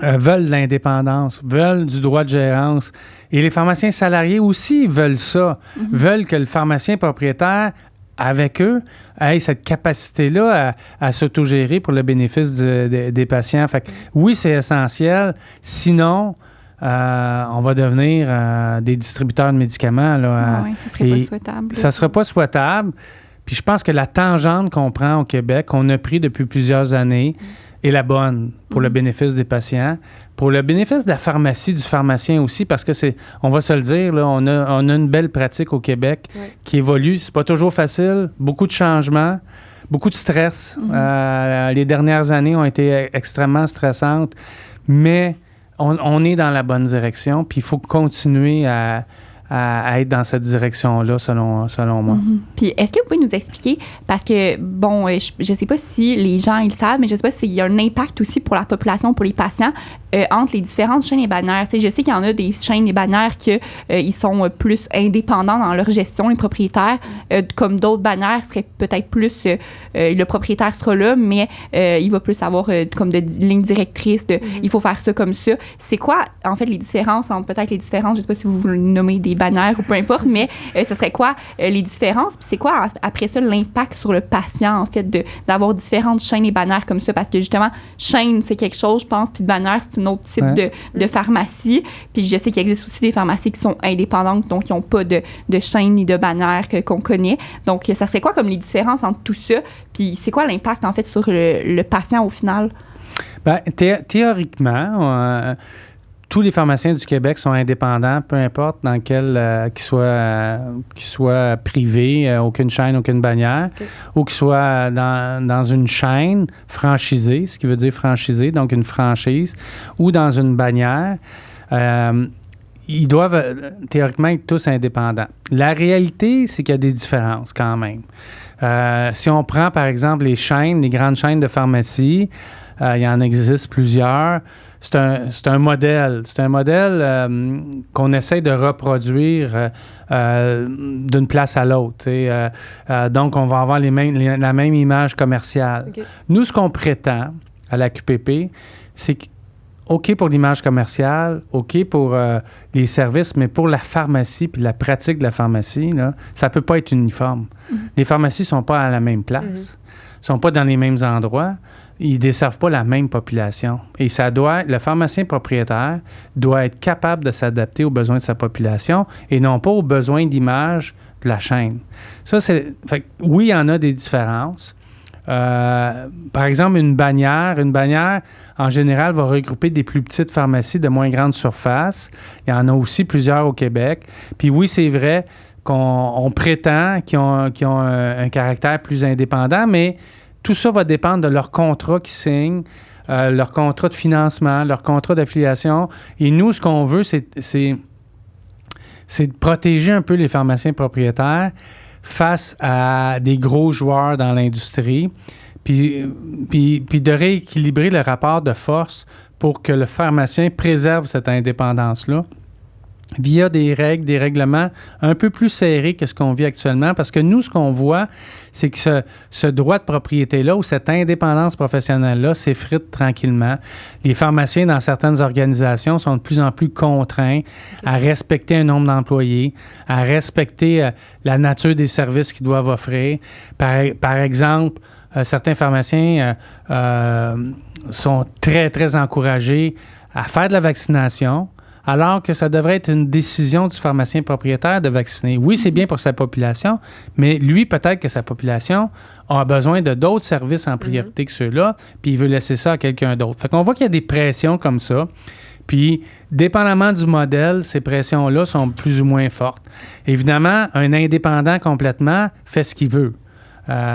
veulent de l'indépendance, veulent du droit de gérance. Et les pharmaciens salariés aussi veulent ça, veulent que le pharmacien propriétaire, avec eux, ait cette capacité-là à s'autogérer pour le bénéfice des patients. Fait que, oui, c'est essentiel. Sinon, on va devenir des distributeurs de médicaments. Oui, ça serait pas souhaitable. Ça serait pas souhaitable. Puis je pense que la tangente qu'on prend au Québec, qu'on a pris depuis plusieurs années, est la bonne pour le bénéfice des patients, pour le bénéfice de la pharmacie, du pharmacien aussi, parce que on va se le dire, là, on a une belle pratique au Québec qui évolue. C'est pas toujours facile, beaucoup de changements, beaucoup de stress. Les dernières années ont été extrêmement stressantes, mais on est dans la bonne direction, puis il faut continuer à être dans cette direction-là, selon moi. Puis, est-ce que vous pouvez nous expliquer, parce que, bon, je ne sais pas si les gens, ils le savent, mais je ne sais pas s'il y a un impact aussi pour la population, pour les patients, entre les différentes chaînes et bannières. Tu sais, je sais qu'il y en a des chaînes et bannières ils sont plus indépendants dans leur gestion, les propriétaires, comme d'autres bannières seraient peut-être plus, le propriétaire sera là, mais il va plus avoir comme de lignes directrices, il faut faire ça comme ça. C'est quoi, en fait, les différences entre peut-être les différences, je ne sais pas si vous nommez des bannières ou peu importe, mais ce serait quoi les différences? Puis c'est quoi, après ça, l'impact sur le patient, en fait, d'avoir différentes chaînes et bannières comme ça? Parce que, justement, chaîne, c'est quelque chose, je pense, puis bannière, c'est un autre type de pharmacie. Puis je sais qu'il existe aussi des pharmacies qui sont indépendantes, donc qui n'ont pas de chaîne ni de bannière qu'on connaît. Donc, ça serait quoi comme les différences entre tout ça? Puis c'est quoi l'impact, en fait, sur le patient au final? Bien, théoriquement, tous les pharmaciens du Québec sont indépendants, peu importe dans quel, qu'ils soient privés, aucune chaîne, aucune bannière, ou qu'ils soient dans une chaîne franchisée, ce qui veut dire franchisée, donc une franchise, ou dans une bannière. Ils doivent théoriquement être tous indépendants. La réalité, c'est qu'il y a des différences quand même. Si on prend, par exemple, les grandes chaînes de pharmacie, il y en existe plusieurs. C'est un modèle. C'est un modèle qu'on essaie de reproduire d'une place à l'autre. Donc, on va avoir la même image commerciale. Nous, ce qu'on prétend à la QPP, c'est que OK pour l'image commerciale, OK pour les services, mais pour la pharmacie puis la pratique de la pharmacie, là, ça ne peut pas être uniforme. Les pharmacies ne sont pas à la même place, ne sont pas dans les mêmes endroits, ils ne desservent pas la même population. Et le pharmacien propriétaire doit être capable de s'adapter aux besoins de sa population et non pas aux besoins d'image de la chaîne. Oui, il y en a des différences. Par exemple, une bannière, en général, va regrouper des plus petites pharmacies de moins grande surface. Il y en a aussi plusieurs au Québec. Puis oui, c'est vrai qu'on prétend qu'ils ont un caractère plus indépendant, mais tout ça va dépendre de leur contrat qu'ils signent, leur contrat de financement, leur contrat d'affiliation. Et nous, ce qu'on veut, c'est de protéger un peu les pharmaciens propriétaires face à des gros joueurs dans l'industrie, puis de rééquilibrer le rapport de force pour que le pharmacien préserve cette indépendance-là via des règles, des règlements un peu plus serrés que ce qu'on vit actuellement, parce que nous, ce qu'on voit, c'est que ce droit de propriété-là ou cette indépendance professionnelle-là s'effrite tranquillement. Les pharmaciens dans certaines organisations sont de plus en plus contraints à respecter un nombre d'employés, à respecter la nature des services qu'ils doivent offrir. Par exemple, certains pharmaciens sont très, très encouragés à faire de la vaccination, alors que ça devrait être une décision du pharmacien propriétaire de vacciner. Oui, c'est bien pour sa population, mais lui, peut-être que sa population a besoin de d'autres services en priorité que ceux-là, puis il veut laisser ça à quelqu'un d'autre. Fait qu'on voit qu'il y a des pressions comme ça, puis dépendamment du modèle, ces pressions-là sont plus ou moins fortes. Évidemment, un indépendant complètement fait ce qu'il veut.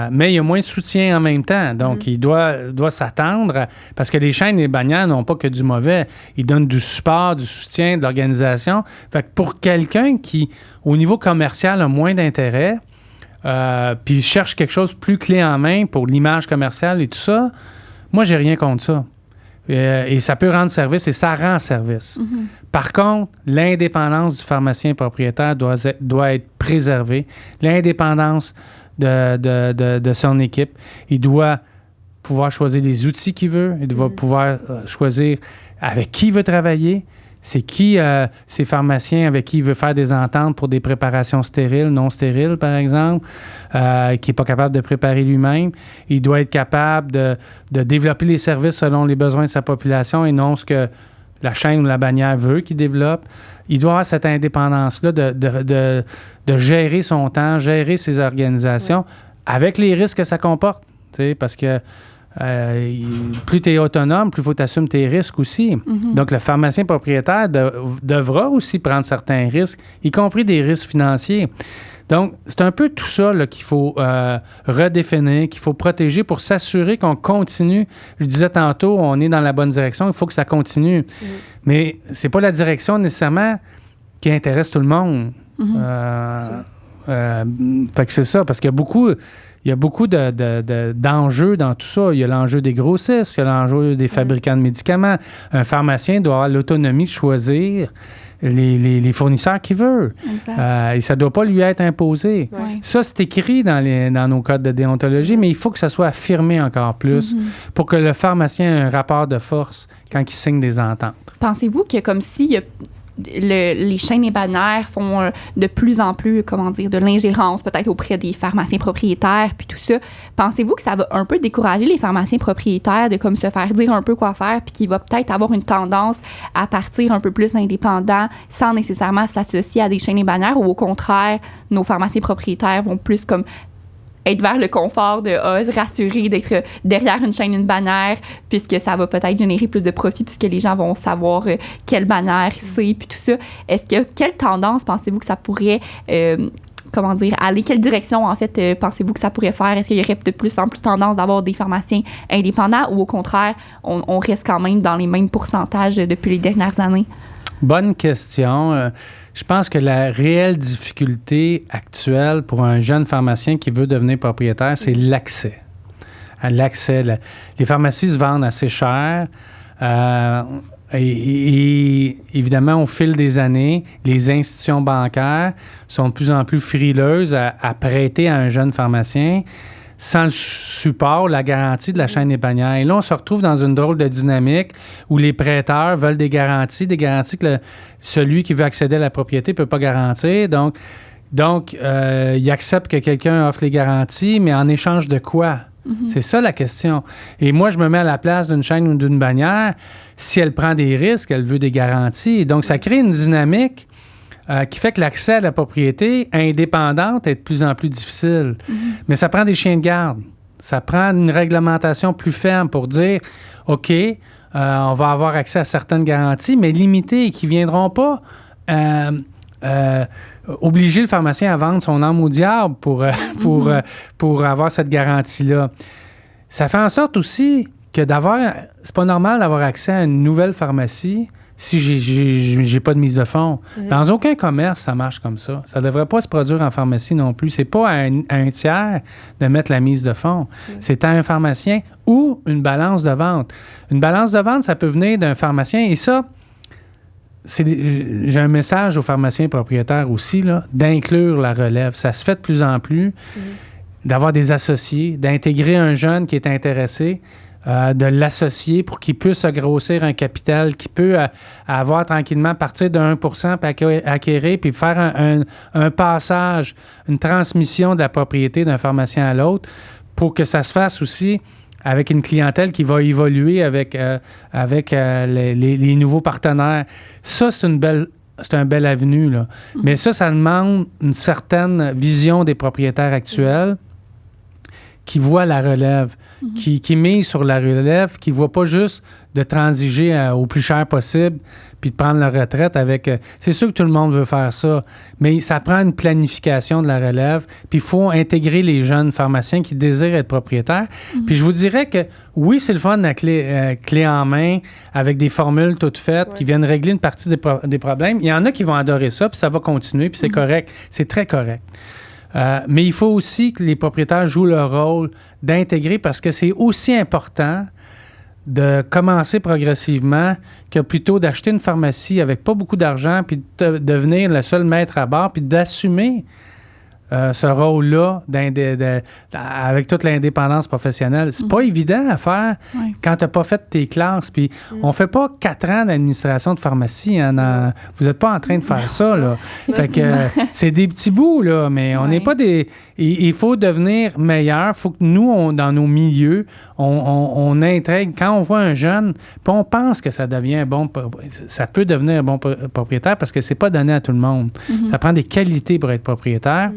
Mais il y a moins de soutien en même temps. Donc, il doit s'attendre, parce que les chaînes et les bannières n'ont pas que du mauvais. Ils donnent du support, du soutien, de l'organisation. Fait que pour quelqu'un qui, au niveau commercial, a moins d'intérêt, puis cherche quelque chose plus clé en main pour l'image commerciale et tout ça, moi, j'ai rien contre ça. Et ça peut rendre service et ça rend service. Par contre, l'indépendance du pharmacien propriétaire doit être préservée. L'indépendance de son équipe. Il doit pouvoir choisir les outils qu'il veut. Il doit pouvoir choisir avec qui il veut travailler. C'est qui ces pharmaciens avec qui il veut faire des ententes pour des préparations stériles, non stériles, par exemple, qui n'est pas capable de préparer lui-même. Il doit être capable de développer les services selon les besoins de sa population et non ce que la chaîne ou la bannière veut qu'il développe. Il doit avoir cette indépendance-là de gérer son temps, gérer ses organisations avec les risques que ça comporte. Parce que plus tu es autonome, plus il faut que tu assumes tes risques aussi. Donc, le pharmacien propriétaire devra aussi prendre certains risques, y compris des risques financiers. Donc, c'est un peu tout ça là, qu'il faut redéfinir, qu'il faut protéger pour s'assurer qu'on continue. Je disais tantôt, on est dans la bonne direction, il faut que ça continue. Mais c'est pas la direction nécessairement qui intéresse tout le monde. Fait que c'est ça, parce qu'il y a beaucoup d'enjeux dans tout ça. Il y a l'enjeu des grossistes, il y a l'enjeu des fabricants de médicaments. Un pharmacien doit avoir l'autonomie de choisir les fournisseurs qu'il veut. Et ça ne doit pas lui être imposé. Ça, c'est écrit dans nos codes de déontologie, mais il faut que ça soit affirmé encore plus pour que le pharmacien ait un rapport de force quand il signe des ententes. Pensez-vous que comme si les chaînes et bannières font de plus en plus, de l'ingérence peut-être auprès des pharmaciens propriétaires puis tout ça, pensez-vous que ça va un peu décourager les pharmaciens propriétaires de comme se faire dire un peu quoi faire puis qu'il va peut-être avoir une tendance à partir un peu plus indépendant sans nécessairement s'associer à des chaînes et bannières, ou au contraire, nos pharmaciens propriétaires vont plus comme être vers le confort de se rassurer d'être derrière une chaîne, une bannière, puisque ça va peut-être générer plus de profit, puisque les gens vont savoir quelle bannière c'est, puis tout ça. Quelle tendance pensez-vous que ça pourrait, aller? Quelle direction, en fait, pensez-vous que ça pourrait faire? Est-ce qu'il y aurait de plus en plus tendance d'avoir des pharmaciens indépendants, ou au contraire, on reste quand même dans les mêmes pourcentages depuis les dernières années? Bonne question. Je pense que la réelle difficulté actuelle pour un jeune pharmacien qui veut devenir propriétaire, c'est l'accès. Les pharmacies se vendent assez cher. Et évidemment, au fil des années, les institutions bancaires sont de plus en plus frileuses à prêter à un jeune pharmacien sans le support, la garantie de la chaîne des bannières. Et là, on se retrouve dans une drôle de dynamique où les prêteurs veulent des garanties que celui qui veut accéder à la propriété ne peut pas garantir. Donc, il accepte que quelqu'un offre les garanties, mais en échange de quoi? C'est ça la question. Et moi, je me mets à la place d'une chaîne ou d'une bannière. Si elle prend des risques, elle veut des garanties. Donc, ça crée une dynamique qui fait que l'accès à la propriété indépendante est de plus en plus difficile. Mais ça prend des chiens de garde. Ça prend une réglementation plus ferme pour dire, OK, on va avoir accès à certaines garanties, mais limitées, qui ne viendront pas obliger le pharmacien à vendre son âme au diable pour avoir cette garantie-là. Ça fait en sorte aussi que c'est pas normal d'avoir accès à une nouvelle pharmacie si j'ai pas de mise de fonds. Dans aucun commerce, ça marche comme ça. Ça devrait pas se produire en pharmacie non plus. C'est pas à un tiers de mettre la mise de fonds. C'est à un pharmacien ou une balance de vente. Une balance de vente, ça peut venir d'un pharmacien et ça, j'ai un message aux pharmaciens propriétaires aussi, là, d'inclure la relève. Ça se fait de plus en plus, d'avoir des associés, d'intégrer un jeune qui est intéressé, de l'associer pour qu'il puisse se grossir un capital, qui peut avoir tranquillement partir de 1% puis acquérir, puis faire un passage, une transmission de la propriété d'un pharmacien à l'autre pour que ça se fasse aussi avec une clientèle qui va évoluer avec les nouveaux partenaires. Ça, c'est un bel avenue, là. Mais ça demande une certaine vision des propriétaires actuels qui voient la relève, qui misent sur la relève, qui ne voient pas juste de transiger au plus cher possible puis de prendre la retraite avec... c'est sûr que tout le monde veut faire ça, mais ça prend une planification de la relève, puis il faut intégrer les jeunes pharmaciens qui désirent être propriétaires. Puis je vous dirais que, oui, c'est le fun, la clé en main, avec des formules toutes faites qui viennent régler une partie des problèmes. Il y en a qui vont adorer ça, puis ça va continuer, puis c'est correct. C'est très correct. Mais il faut aussi que les propriétaires jouent leur rôle d'intégrer, parce que c'est aussi important de commencer progressivement que plutôt d'acheter une pharmacie avec pas beaucoup d'argent puis de devenir le seul maître à bord puis d'assumer ce rôle-là avec toute l'indépendance professionnelle. C'est pas évident à faire quand tu n'as pas fait tes classes. Puis on fait pas 4 ans d'administration de pharmacie. Vous n'êtes pas en train de faire ça, là. Fait que c'est des petits bouts, là, mais on n'est pas des... Il faut devenir meilleur. Il faut que nous, dans nos milieux, on intègre. Quand on voit un jeune, puis on pense que ça devient ça peut devenir un bon propriétaire parce que c'est pas donné à tout le monde. Ça prend des qualités pour être propriétaire.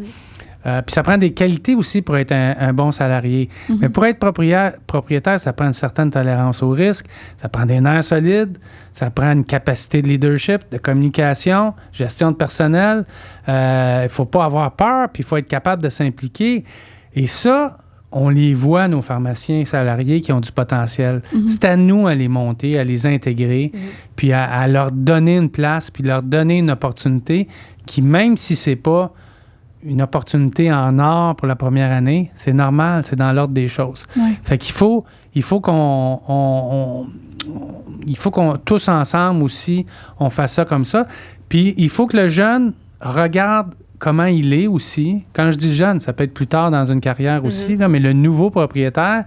Puis ça prend des qualités aussi pour être un bon salarié. Mais pour être propriétaire, ça prend une certaine tolérance au risque, ça prend des nerfs solides, ça prend une capacité de leadership, de communication, gestion de personnel. Il faut pas avoir peur, puis il faut être capable de s'impliquer. Et ça, on les voit, nos pharmaciens salariés qui ont du potentiel. C'est à nous à les monter, à les intégrer, puis à leur donner une place, puis leur donner une opportunité qui, même si c'est pas une opportunité en or pour la première année, c'est normal, c'est dans l'ordre des choses. Fait qu'il faut qu'on tous ensemble aussi, on fasse ça comme ça. Puis il faut que le jeune regarde comment il est aussi. Quand je dis jeune, ça peut être plus tard dans une carrière aussi, là, mais le nouveau propriétaire,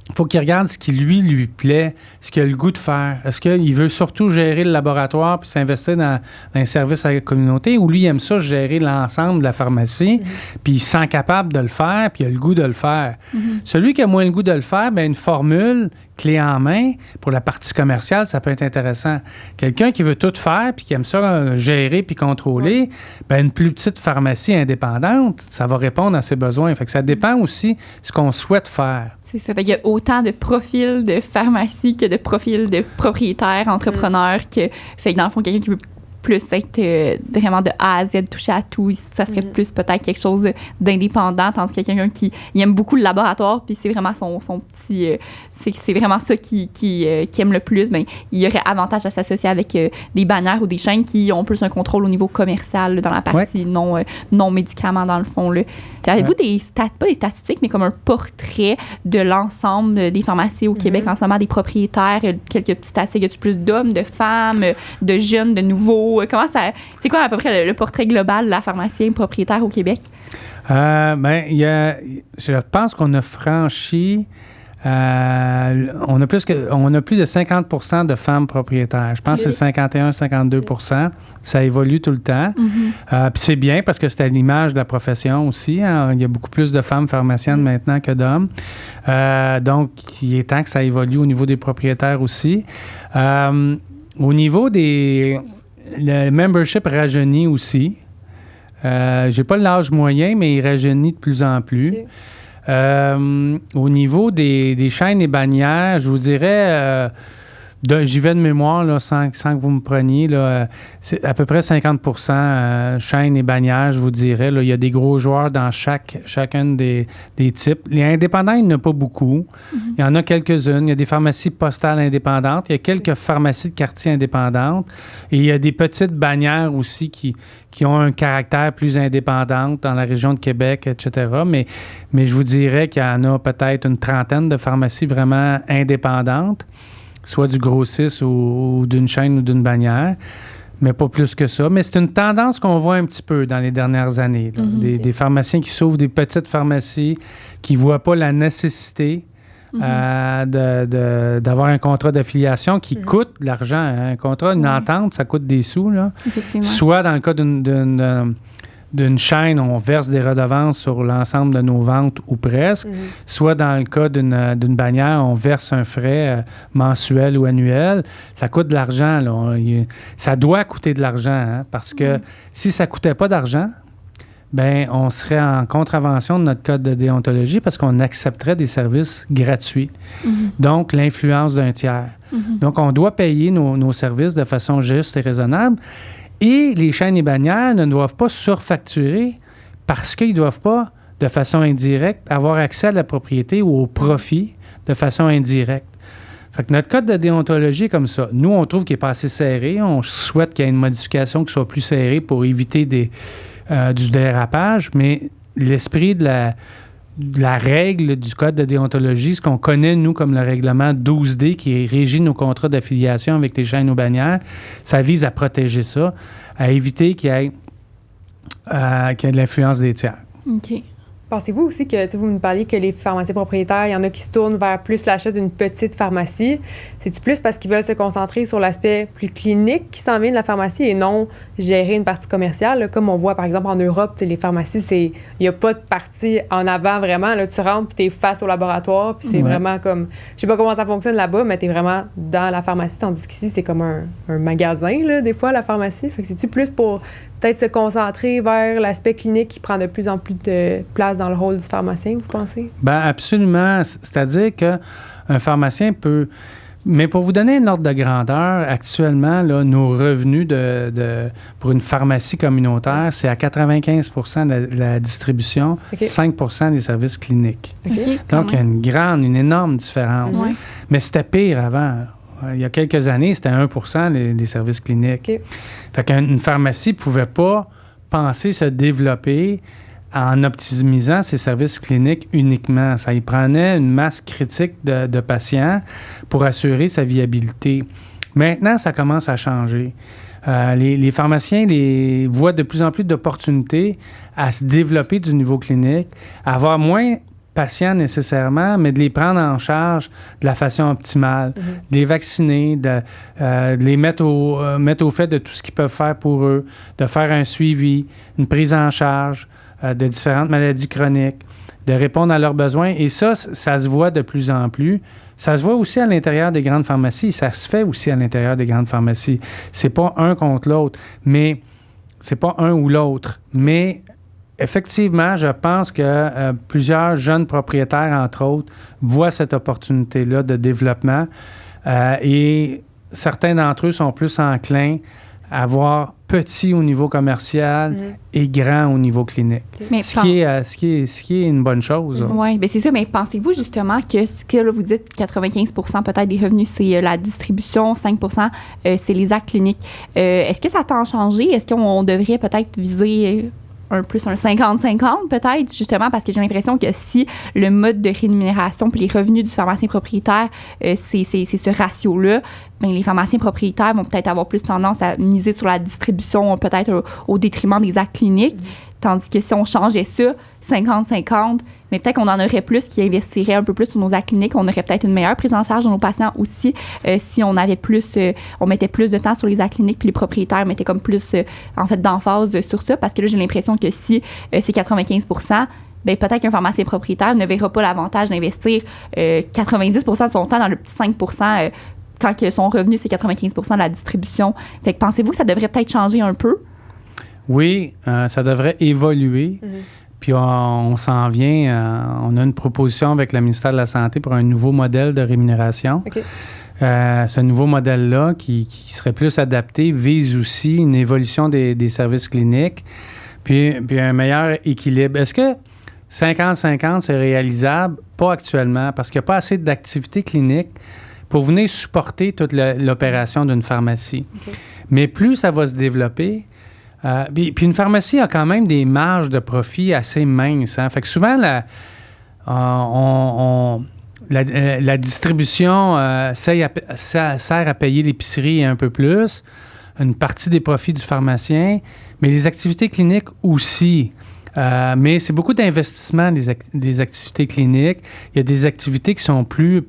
il faut qu'il regarde ce qui lui plaît, ce qu'il a le goût de faire. Est-ce qu'il veut surtout gérer le laboratoire puis s'investir dans un service à la communauté, ou lui, il aime ça gérer l'ensemble de la pharmacie, puis il se sent capable de le faire, puis il a le goût de le faire. Celui qui a moins le goût de le faire, bien, une formule clé en main pour la partie commerciale, ça peut être intéressant. Quelqu'un qui veut tout faire puis qui aime ça gérer puis contrôler, bien, une plus petite pharmacie indépendante, ça va répondre à ses besoins. Fait que ça dépend aussi de ce qu'on souhaite faire. C'est ça. Il y a autant de profils de pharmacie que de profils de propriétaires, entrepreneurs, que fait que dans le fond, quelqu'un qui veut plus être vraiment de A à Z, toucher à tout, ça serait plus peut-être quelque chose d'indépendant, tandis que quelqu'un qui aime beaucoup le laboratoire, puis c'est vraiment son petit... c'est vraiment ça qui aime le plus, bien, il y aurait avantage à s'associer avec des bannières ou des chaînes qui ont plus un contrôle au niveau commercial, là, dans la partie non médicaments, dans le fond. Là. Avez-vous pas des statistiques, mais comme un portrait de l'ensemble des pharmacies au Québec en ce moment, des propriétaires, quelques petites statistiques, y a-t-il plus d'hommes, de femmes, de jeunes, de nouveaux? c'est quoi à peu près le portrait global de la pharmacien propriétaire au Québec? Je pense qu'on a franchi... on a plus de 50% de femmes propriétaires. Je pense que c'est 51-52%. Ça évolue tout le temps. Puis c'est bien parce que c'est à l'image de la profession aussi. Hein. Il y a beaucoup plus de femmes pharmaciennes maintenant que d'hommes. Donc, il est temps que ça évolue au niveau des propriétaires aussi. Au niveau le membership rajeunit aussi. J'ai pas l'âge moyen, mais il rajeunit de plus en plus. Okay. Au niveau des chaînes et bannières, je vous dirais, j'y vais de mémoire là, sans que vous me preniez, là, c'est à peu près 50% chaînes et bannières, je vous dirais. Là, il y a des gros joueurs dans chacun des types. Les indépendants, il n'y en a pas beaucoup. Il y en a quelques-unes. Il y a des pharmacies postales indépendantes. Il y a quelques pharmacies de quartier indépendantes. Et il y a des petites bannières aussi qui ont un caractère plus indépendant dans la région de Québec, etc. Mais je vous dirais qu'il y en a peut-être une trentaine de pharmacies vraiment indépendantes, soit du grossiste ou d'une chaîne ou d'une bannière, mais pas plus que ça. Mais c'est une tendance qu'on voit un petit peu dans les dernières années. Là. Des pharmaciens qui s'ouvrent des petites pharmacies, qui ne voient pas la nécessité d'avoir un contrat d'affiliation qui coûte de l'argent. Hein. Un contrat, une entente, ça coûte des sous. Là. Soit dans le cas d'une chaîne, on verse des redevances sur l'ensemble de nos ventes ou presque. Soit dans le cas d'une bannière, on verse un frais mensuel ou annuel. Ça coûte de l'argent. Là. Ça doit coûter de l'argent. Hein, parce que si ça ne coûtait pas d'argent, ben on serait en contravention de notre code de déontologie parce qu'on accepterait des services gratuits. Donc, l'influence d'un tiers. Donc, on doit payer nos services de façon juste et raisonnable. Et les chaînes et bannières ne doivent pas surfacturer parce qu'ils ne doivent pas, de façon indirecte, avoir accès à la propriété ou au profit de façon indirecte. Fait que notre code de déontologie est comme ça. Nous, on trouve qu'il n'est pas assez serré. On souhaite qu'il y ait une modification qui soit plus serrée pour éviter du dérapage, mais l'esprit de la règle du code de déontologie, ce qu'on connaît, nous, comme le règlement 12D qui régit nos contrats d'affiliation avec les chaînes ou bannières, ça vise à protéger ça, à éviter qu'il y ait de l'influence des tiers. OK. Pensez-vous aussi que, vous me parliez que les pharmaciens propriétaires, il y en a qui se tournent vers plus l'achat d'une petite pharmacie. C'est-tu plus parce qu'ils veulent se concentrer sur l'aspect plus clinique qui s'en vient de la pharmacie et non gérer une partie commerciale? Là, comme on voit, par exemple, en Europe, les pharmacies, il n'y a pas de partie en avant vraiment. Là, tu rentres puis tu es face au laboratoire puis c'est vraiment comme... Je sais pas comment ça fonctionne là-bas, mais tu es vraiment dans la pharmacie, tandis qu'ici, c'est comme un magasin, là, des fois, la pharmacie. Fait que c'est-tu plus pour peut-être se concentrer vers l'aspect clinique qui prend de plus en plus de place dans le rôle du pharmacien, vous pensez? Bien, absolument. C'est-à-dire qu'un pharmacien peut... Mais pour vous donner un ordre de grandeur, actuellement, là, nos revenus pour une pharmacie communautaire, c'est à 95 de la distribution, 5 des services cliniques. Donc, il y a une énorme différence. Mais c'était pire avant. Il y a quelques années, c'était 1 les services cliniques. Fait qu'une pharmacie ne pouvait pas penser se développer en optimisant ses services cliniques uniquement. Ça y prenait une masse critique de patients pour assurer sa viabilité. Maintenant, ça commence à changer. Les pharmaciens voient de plus en plus d'opportunités à se développer du niveau clinique, à avoir moins patients nécessairement, mais de les prendre en charge de la façon optimale, de les vacciner, de les mettre au fait de tout ce qu'ils peuvent faire pour eux, de faire un suivi, une prise en charge de différentes maladies chroniques, de répondre à leurs besoins. Et ça se voit de plus en plus. Ça se voit aussi à l'intérieur des grandes pharmacies. Ça se fait aussi à l'intérieur des grandes pharmacies. C'est pas un contre l'autre, mais c'est pas un ou l'autre. Mais effectivement, je pense que plusieurs jeunes propriétaires, entre autres, voient cette opportunité-là de développement et certains d'entre eux sont plus enclins à voir petit au niveau commercial et grand au niveau clinique. Mais ce qui est une bonne chose. Oui, bien c'est ça. Mais pensez-vous justement que ce que là, vous dites, 95 peut-être des revenus, c'est la distribution, 5 c'est les actes cliniques. Est-ce que ça tend à changer? Est-ce qu'on devrait peut-être viser un 50-50 peut-être, justement, parce que j'ai l'impression que si le mode de rémunération puis les revenus du pharmacien propriétaire, c'est ce ratio-là, bien, les pharmaciens propriétaires vont peut-être avoir plus tendance à miser sur la distribution, peut-être au détriment des actes cliniques. Tandis que si on changeait ça, 50-50, mais peut-être qu'on en aurait plus qui investiraient un peu plus sur nos actes cliniques. On aurait peut-être une meilleure prise en charge de nos patients aussi si on avait plus, on mettait plus de temps sur les actes cliniques puis les propriétaires mettaient comme plus, en fait, d'emphase sur ça. Parce que là, j'ai l'impression que si c'est 95%, bien, peut-être qu'un pharmacien propriétaire ne verra pas l'avantage d'investir 90% de son temps dans le petit 5% quand que son revenu, c'est 95% de la distribution. Fait que pensez-vous que ça devrait peut-être changer un peu? Oui, ça devrait évoluer. Puis on s'en vient, on a une proposition avec le ministère de la Santé pour un nouveau modèle de rémunération. OK. Ce nouveau modèle-là, qui serait plus adapté, vise aussi une évolution des services cliniques, puis un meilleur équilibre. Est-ce que 50-50, c'est réalisable? Pas actuellement, parce qu'il n'y a pas assez d'activité clinique pour venir supporter toute l'opération d'une pharmacie. OK. Mais plus ça va se développer, puis une pharmacie a quand même des marges de profit assez minces. Hein? Fait que souvent, la distribution sert à payer l'épicerie un peu plus, une partie des profits du pharmacien, mais les activités cliniques aussi. Mais c'est beaucoup d'investissement des activités cliniques. Il y a des activités qui sont plus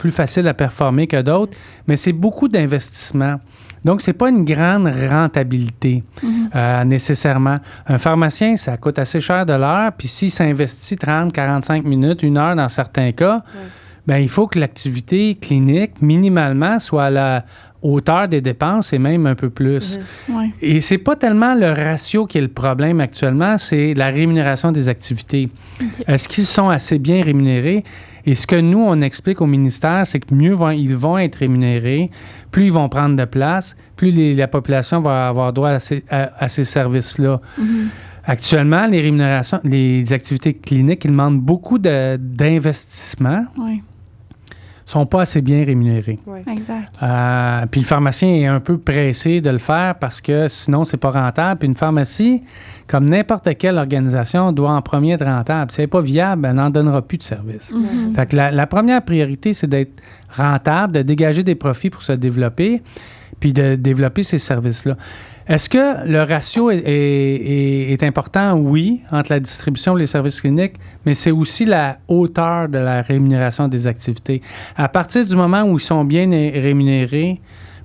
faciles à performer que d'autres, mais c'est beaucoup d'investissement. Donc, ce n'est pas une grande rentabilité, nécessairement. Un pharmacien, ça coûte assez cher de l'heure, puis s'il s'investit 30, 45 minutes, 1 heure dans certains cas, bien, il faut que l'activité clinique, minimalement, soit à la hauteur des dépenses et même un peu plus. Ouais. Et c'est pas tellement le ratio qui est le problème actuellement, c'est la rémunération des activités. OK. Est-ce qu'ils sont assez bien rémunérés? Et ce que nous, on explique au ministère, c'est que mieux ils vont être rémunérés, plus ils vont prendre de place, plus la population va avoir droit à ces services-là. Actuellement, les rémunérations, les activités cliniques, ils demandent beaucoup d'investissement, Oui, sont pas assez bien rémunérés. Ouais. exact. Puis le pharmacien est un peu pressé de le faire parce que sinon, c'est pas rentable. Puis une pharmacie, comme n'importe quelle organisation, doit en premier être rentable. Si elle n'est pas viable, elle n'en donnera plus de service. Fait que la première priorité, c'est d'être rentable, de dégager des profits pour se développer, puis de développer ces services-là. Est-ce que le ratio est important? Oui, entre la distribution et les services cliniques, mais c'est aussi la hauteur de la rémunération des activités. À partir du moment où ils sont bien rémunérés,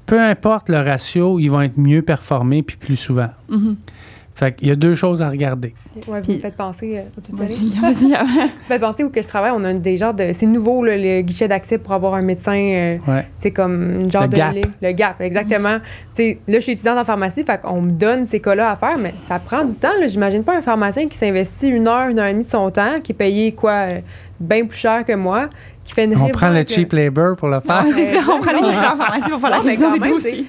peu importe le ratio, ils vont être mieux performés puis plus souvent. Fait qu'il y a 2 choses à regarder. Ouais, vous me faites penser... Vas-y. Vous me faites penser où que je travaille, on a des genres de... C'est nouveau, là, le guichet d'accès pour avoir un médecin. C'est comme une genre Le de... GAP. Le GAP, exactement. Là, je suis étudiante en pharmacie, fait qu'on me donne ces cas-là à faire, mais ça prend du temps. Là. J'imagine pas un pharmacien qui s'investit 1 heure, 1 heure et demie de son temps, qui est payé, bien plus cher que moi, qui fait une... On prend le cheap labor pour le faire. Ouais, c'est ça, on prend les étudiants en pharmacie pour faire la Non, mais gestion quand des même, dossiers.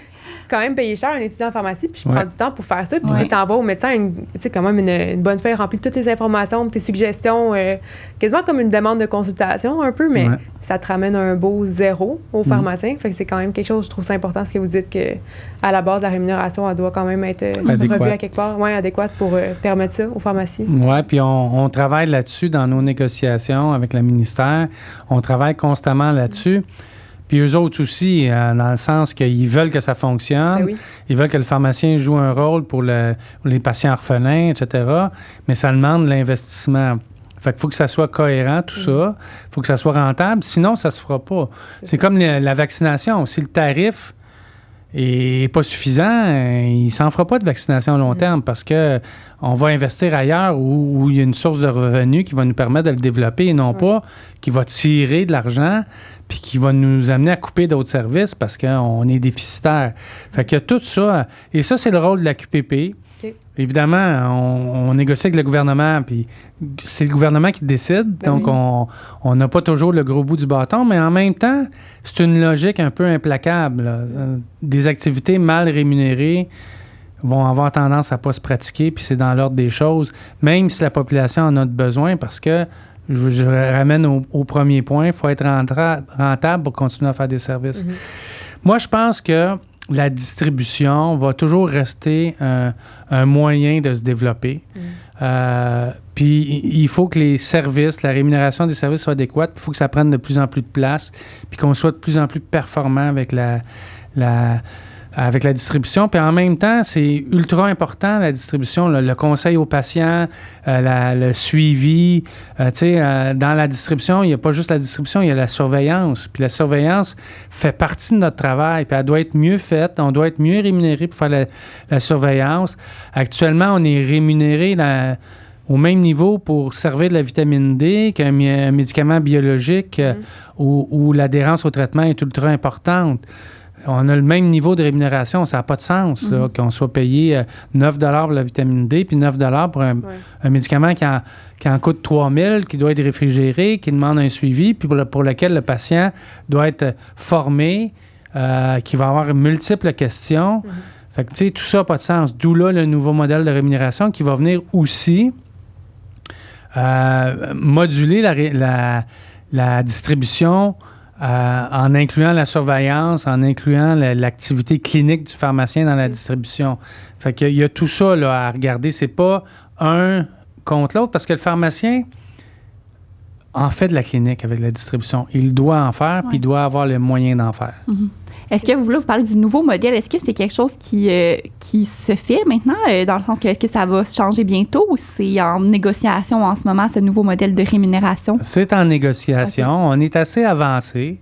quand même payer cher un étudiant en pharmacie, puis je Ouais. prends du temps pour faire ça, puis Ouais. tu t'envoies au médecin quand même une bonne feuille remplie de toutes les informations, tes suggestions, quasiment comme une demande de consultation un peu, mais Ouais. ça te ramène un beau 0 au pharmacien. Fait que c'est quand même quelque chose, je trouve ça important, ce que vous dites, que à la base, la rémunération, elle doit quand même être Adéquate. revue à quelque part, adéquate pour permettre ça aux pharmacies. Oui, puis on travaille là-dessus dans nos négociations avec le ministère. On travaille constamment là-dessus. Puis eux autres aussi, dans le sens qu'ils veulent que ça fonctionne. Ben oui. Ils veulent que le pharmacien joue un rôle pour les patients orphelins, etc. Mais ça demande de l'investissement. Fait qu'il faut que ça soit cohérent, tout ça. Il faut que ça soit rentable. Sinon, ça se fera pas. C'est comme la vaccination. Si le tarif est pas suffisant, il s'en fera pas de vaccination à long terme parce que on va investir ailleurs où il y a une source de revenus qui va nous permettre de le développer et non pas qui va tirer de l'argent puis qui va nous amener à couper d'autres services parce qu'on est déficitaire. Fait qu'il y a tout ça. Et ça, c'est le rôle de la QPP. OK. Évidemment, on négocie avec le gouvernement, puis c'est le gouvernement qui décide. Ben donc, oui. on n'a pas toujours le gros bout du bâton, mais en même temps, c'est une logique un peu implacable. Là. Des activités mal rémunérées vont avoir tendance à ne pas se pratiquer, puis c'est dans l'ordre des choses, même si la population en a besoin, parce que je ramène au premier point, il faut être rentable pour continuer à faire des services. Moi, je pense que la distribution va toujours rester un moyen de se développer. Puis il faut que les services, la rémunération des services soit adéquate. Il faut que ça prenne de plus en plus de place, puis qu'on soit de plus en plus performant avec avec la distribution. Puis en même temps, c'est ultra important, la distribution, le conseil aux patients, le suivi. Dans la distribution, il n'y a pas juste la distribution, il y a la surveillance. Puis la surveillance fait partie de notre travail, puis elle doit être mieux faite. On doit être mieux rémunéré pour faire la surveillance. Actuellement, on est rémunéré au même niveau pour servir de la vitamine D qu'un médicament biologique où l'adhérence au traitement est ultra importante. On a le même niveau de rémunération, ça n'a pas de sens là, qu'on soit payé 9 $ pour la vitamine D puis 9 $ pour un médicament qui en coûte 3 000, qui doit être réfrigéré, qui demande un suivi, puis pour lequel le patient doit être formé, qui va avoir multiples questions. Fait que, tu sais, tout ça n'a pas de sens. D'où là le nouveau modèle de rémunération qui va venir aussi moduler la distribution en incluant la surveillance, en incluant l'activité clinique du pharmacien dans la distribution. Fait qu'il y a tout ça là, à regarder. C'est pas un contre l'autre parce que le pharmacien en fait de la clinique avec la distribution. Il doit en faire, puis il doit avoir les moyens d'en faire. Est-ce que vous parlez du nouveau modèle? Est-ce que c'est quelque chose qui se fait maintenant, dans le sens que est-ce que ça va changer bientôt ou c'est en négociation en ce moment, ce nouveau modèle de rémunération? C'est en négociation. Okay. On est assez avancé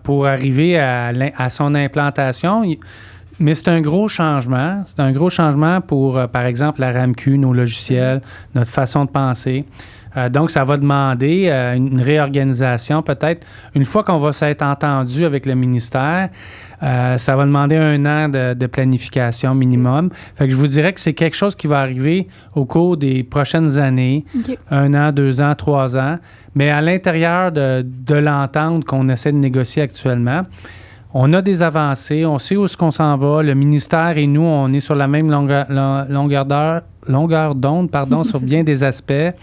pour arriver à son implantation. Mais c'est un gros changement. C'est un gros changement pour, par exemple, la RAMQ, nos logiciels, notre façon de penser. Donc, ça va demander une réorganisation, peut-être. Une fois qu'on va s'être entendu avec le ministère, ça va demander 1 an de planification minimum. Fait que je vous dirais que c'est quelque chose qui va arriver au cours des prochaines années. Okay. 1 an, 2 ans, 3 ans. Mais à l'intérieur de l'entente qu'on essaie de négocier actuellement, on a des avancées, on sait où est-ce qu'on s'en va. Le ministère et nous, on est sur la même longueur d'onde, sur bien des aspects.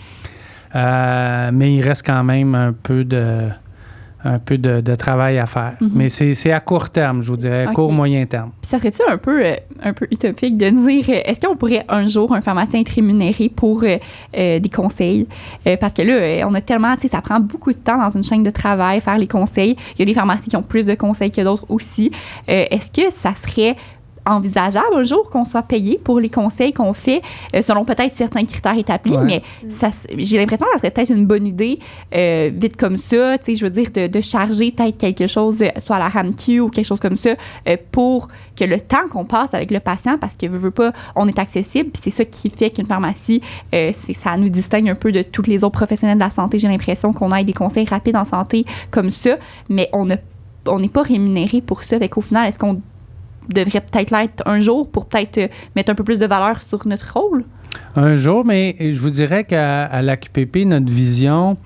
Mais il reste quand même un peu de travail à faire. Mais c'est à court terme, je vous dirais, court, moyen terme. Puis ça serait-tu un peu utopique de dire, est-ce qu'on pourrait un jour, un pharmacien être rémunéré pour des conseils? Parce que là, on a tellement, tu sais, ça prend beaucoup de temps dans une chaîne de travail, faire les conseils. Il y a des pharmacies qui ont plus de conseils que d'autres aussi. Est-ce que ça serait envisageable un jour qu'on soit payé pour les conseils qu'on fait selon peut-être certains critères établis, mais j'ai l'impression que ça serait peut-être une bonne idée vite comme ça, tu sais, je veux dire, de charger peut-être quelque chose, soit à la RAMQ ou quelque chose comme ça, pour que le temps qu'on passe avec le patient, parce que veut pas, on est accessible, puis c'est ça qui fait qu'une pharmacie, ça nous distingue un peu de tous les autres professionnels de la santé. J'ai l'impression qu'on a des conseils rapides en santé comme ça, mais on n'est pas rémunéré pour ça. Fait qu'au final, est-ce qu'on devrait peut-être l'être un jour pour peut-être mettre un peu plus de valeur sur notre rôle? Un jour, mais je vous dirais qu'à l'AQPP, notre vision,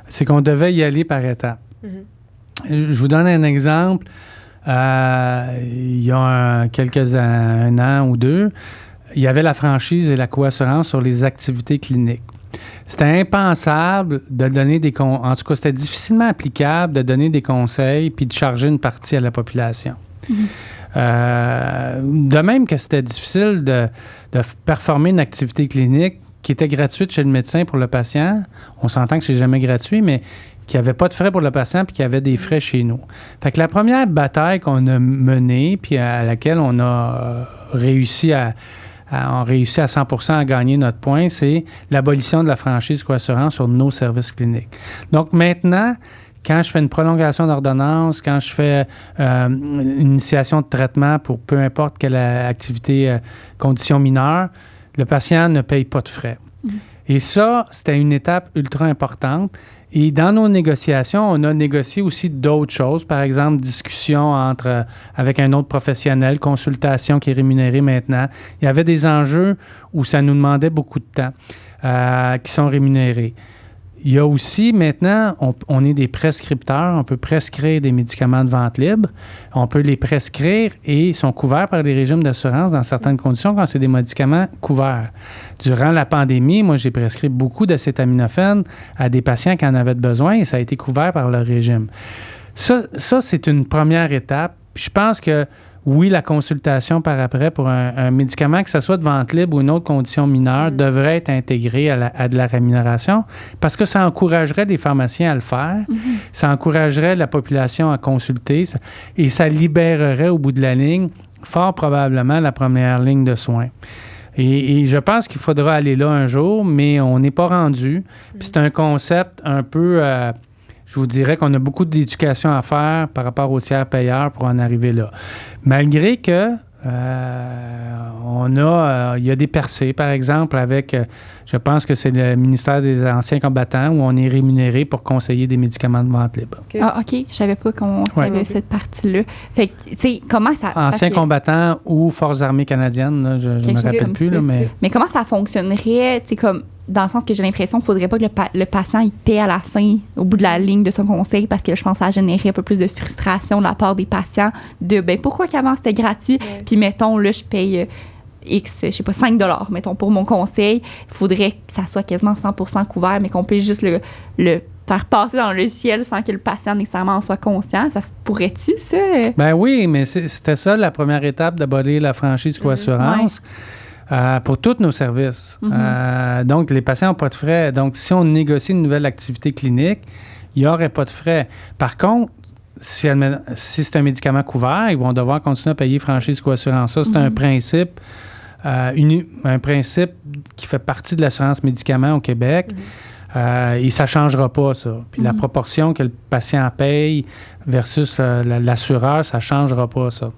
c'est qu'on devait y aller par étapes. Je vous donne un exemple. Il y a un an ou 2, il y avait la franchise et la coassurance sur les activités cliniques. C'était impensable de donner en tout cas, c'était difficilement applicable de donner des conseils puis de charger une partie à la population. De même que c'était difficile de performer une activité clinique qui était gratuite chez le médecin pour le patient. On s'entend que c'est jamais gratuit, mais qui n'avait pas de frais pour le patient puis qui avait des frais chez nous. Fait que la première bataille qu'on a menée puis à laquelle on a réussi à 100% à gagner notre point, c'est l'abolition de la franchise coassurance sur nos services cliniques. Donc maintenant, quand je fais une prolongation d'ordonnance, quand je fais une initiation de traitement pour peu importe quelle activité, condition mineure, le patient ne paye pas de frais. Et ça, c'était une étape ultra importante. Et dans nos négociations, on a négocié aussi d'autres choses. Par exemple, discussion avec un autre professionnel, consultation qui est rémunérée maintenant. Il y avait des enjeux où ça nous demandait beaucoup de temps qui sont rémunérés. Il y a aussi, maintenant, on est des prescripteurs. On peut prescrire des médicaments de vente libre. On peut les prescrire et ils sont couverts par des régimes d'assurance dans certaines conditions quand c'est des médicaments couverts. Durant la pandémie, moi, j'ai prescrit beaucoup d'acétaminophène à des patients qui en avaient besoin et ça a été couvert par le régime. Ça c'est une première étape. Puis je pense que oui, la consultation par après pour un médicament, que ce soit de vente libre ou une autre condition mineure, devrait être intégrée à de la rémunération parce que ça encouragerait les pharmaciens à le faire, ça encouragerait la population à consulter et ça libérerait au bout de la ligne, fort probablement, la première ligne de soins. Et je pense qu'il faudra aller là un jour, mais on n'est pas rendu. Puis c'est un concept un peu... je vous dirais qu'on a beaucoup d'éducation à faire par rapport aux tiers payeurs pour en arriver là. Malgré que il y a des percées, par exemple, avec, je pense que c'est le ministère des Anciens combattants où on est rémunéré pour conseiller des médicaments de vente libre. Okay. Ah, OK. Je savais pas qu'il y avait cette partie-là. Fait que, tu sais, comment ça... Anciens combattants ou Forces armées canadiennes, là, je ne me rappelle plus. Là, mais comment ça fonctionnerait, tu sais, comme... Dans le sens que j'ai l'impression qu'il ne faudrait pas que le patient il paie à la fin, au bout de la ligne de son conseil, parce que je pense que ça générerait un peu plus de frustration de la part des patients de pourquoi qu'avant c'était gratuit, puis mettons, là, je paye X, je sais pas, 5 $, mettons, pour mon conseil. Il faudrait que ça soit quasiment 100% couvert, mais qu'on puisse juste le faire passer dans le logiciel sans que le patient nécessairement en soit conscient. Ça se pourrait-tu, ça? Ben oui, mais c'était ça la première étape d'abolir la franchise co-assurance. Pour tous nos services. Donc, les patients n'ont pas de frais. Donc, si on négocie une nouvelle activité clinique, il n'y aurait pas de frais. Par contre, si c'est un médicament couvert, ils vont devoir continuer à payer franchise co-assurance. Ça, c'est un principe qui fait partie de l'assurance médicaments au Québec. Et ça ne changera pas, ça. Puis la proportion que le patient paye versus l'assureur, ça ne changera pas, ça.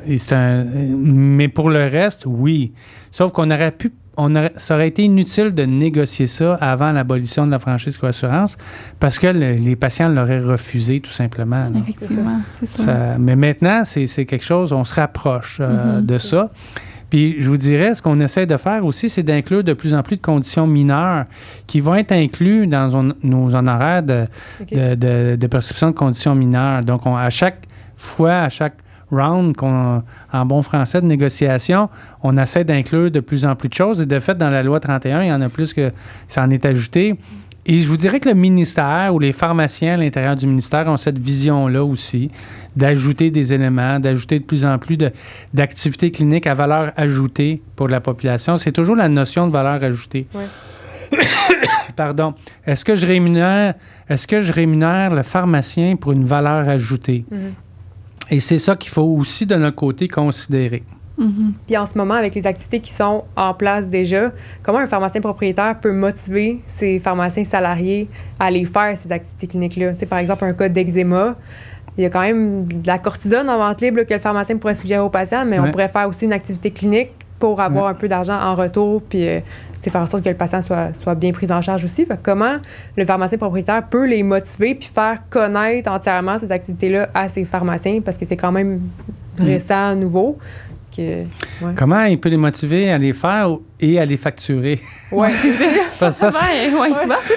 Mais pour le reste, oui. Sauf qu'on ça aurait été inutile de négocier ça avant l'abolition de la franchise co-assurance parce que les patients l'auraient refusé, tout simplement. Là. Effectivement, c'est ça. Mais maintenant, c'est quelque chose, on se rapproche de ça. Puis, je vous dirais, ce qu'on essaie de faire aussi, c'est d'inclure de plus en plus de conditions mineures qui vont être incluses dans nos honoraires de prescription de conditions mineures. Donc, à chaque round, en bon français, de négociation, on essaie d'inclure de plus en plus de choses. Et de fait, dans la loi 31, il y en a plus que ça en est ajouté. Et je vous dirais que le ministère ou les pharmaciens à l'intérieur du ministère ont cette vision-là aussi, d'ajouter des éléments, d'ajouter de plus en plus d'activités cliniques à valeur ajoutée pour la population. C'est toujours la notion de valeur ajoutée. Ouais. Pardon. Est-ce que je rémunère le pharmacien pour une valeur ajoutée? Et c'est ça qu'il faut aussi, de notre côté, considérer. Puis en ce moment, avec les activités qui sont en place déjà, comment un pharmacien propriétaire peut motiver ses pharmaciens salariés à aller faire ces activités cliniques-là? Tu sais, par exemple, un cas d'eczéma, il y a quand même de la cortisone en vente libre là, que le pharmacien pourrait suggérer aux patients, mais on pourrait faire aussi une activité clinique pour avoir un peu d'argent en retour, puis faire en sorte que le patient soit bien pris en charge aussi. Fait que comment le pharmacien propriétaire peut les motiver puis faire connaître entièrement cette activité-là à ses pharmaciens, parce que c'est quand même récent, nouveau. Comment il peut les motiver à les faire et à les facturer? Oui, c'est ça. Souvent, ça,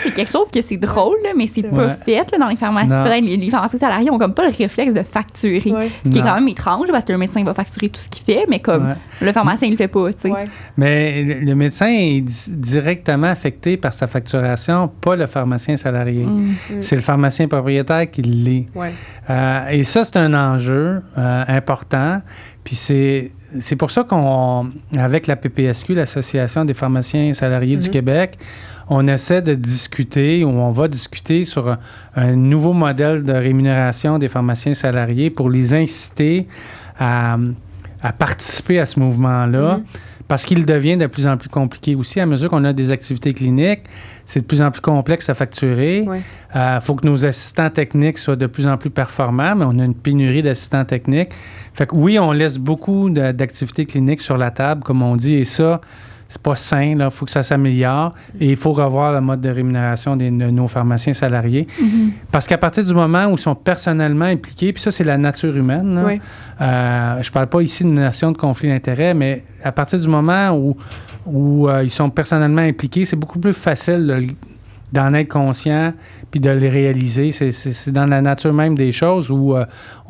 c'est quelque chose que c'est drôle, là, mais c'est pas fait là, dans les pharmacies. Peut-être les pharmaciens salariés ont comme pas le réflexe de facturer. Ce qui est quand même étrange, parce que le médecin va facturer tout ce qu'il fait, mais comme le pharmacien, il le fait pas. Tu sais. Mais le médecin est directement affecté par sa facturation, pas le pharmacien salarié. C'est le pharmacien propriétaire qui l'est. Et ça, c'est un enjeu important. Puis c'est pour ça qu'avec la PPSQ, l'Association des pharmaciens salariés du Québec, on essaie de discuter, ou on va discuter sur un nouveau modèle de rémunération des pharmaciens salariés pour les inciter à participer à ce mouvement-là, parce qu'il devient de plus en plus compliqué aussi. À mesure qu'on a des activités cliniques, c'est de plus en plus complexe à facturer. Il faut que nos assistants techniques soient de plus en plus performants, mais on a une pénurie d'assistants techniques. Fait que oui, on laisse beaucoup d'activités cliniques sur la table, comme on dit, et ça, c'est pas sain. Il faut que ça s'améliore et il faut revoir le mode de rémunération de nos pharmaciens salariés. Parce qu'à partir du moment où ils sont personnellement impliqués, puis ça, c'est la nature humaine. Je parle pas ici de notion de conflit d'intérêts, mais à partir du moment où ils sont personnellement impliqués, c'est beaucoup plus facile d'en être conscient puis de les réaliser. C'est dans la nature même des choses où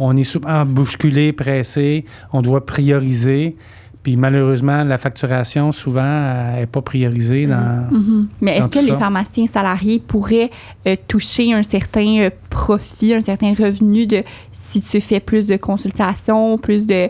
on est souvent bousculé, pressé, on doit prioriser. Puis malheureusement, la facturation, souvent, n'est pas priorisée dans Mais est-ce que les pharmaciens salariés pourraient toucher un certain profit, un certain revenu si tu fais plus de consultations, plus de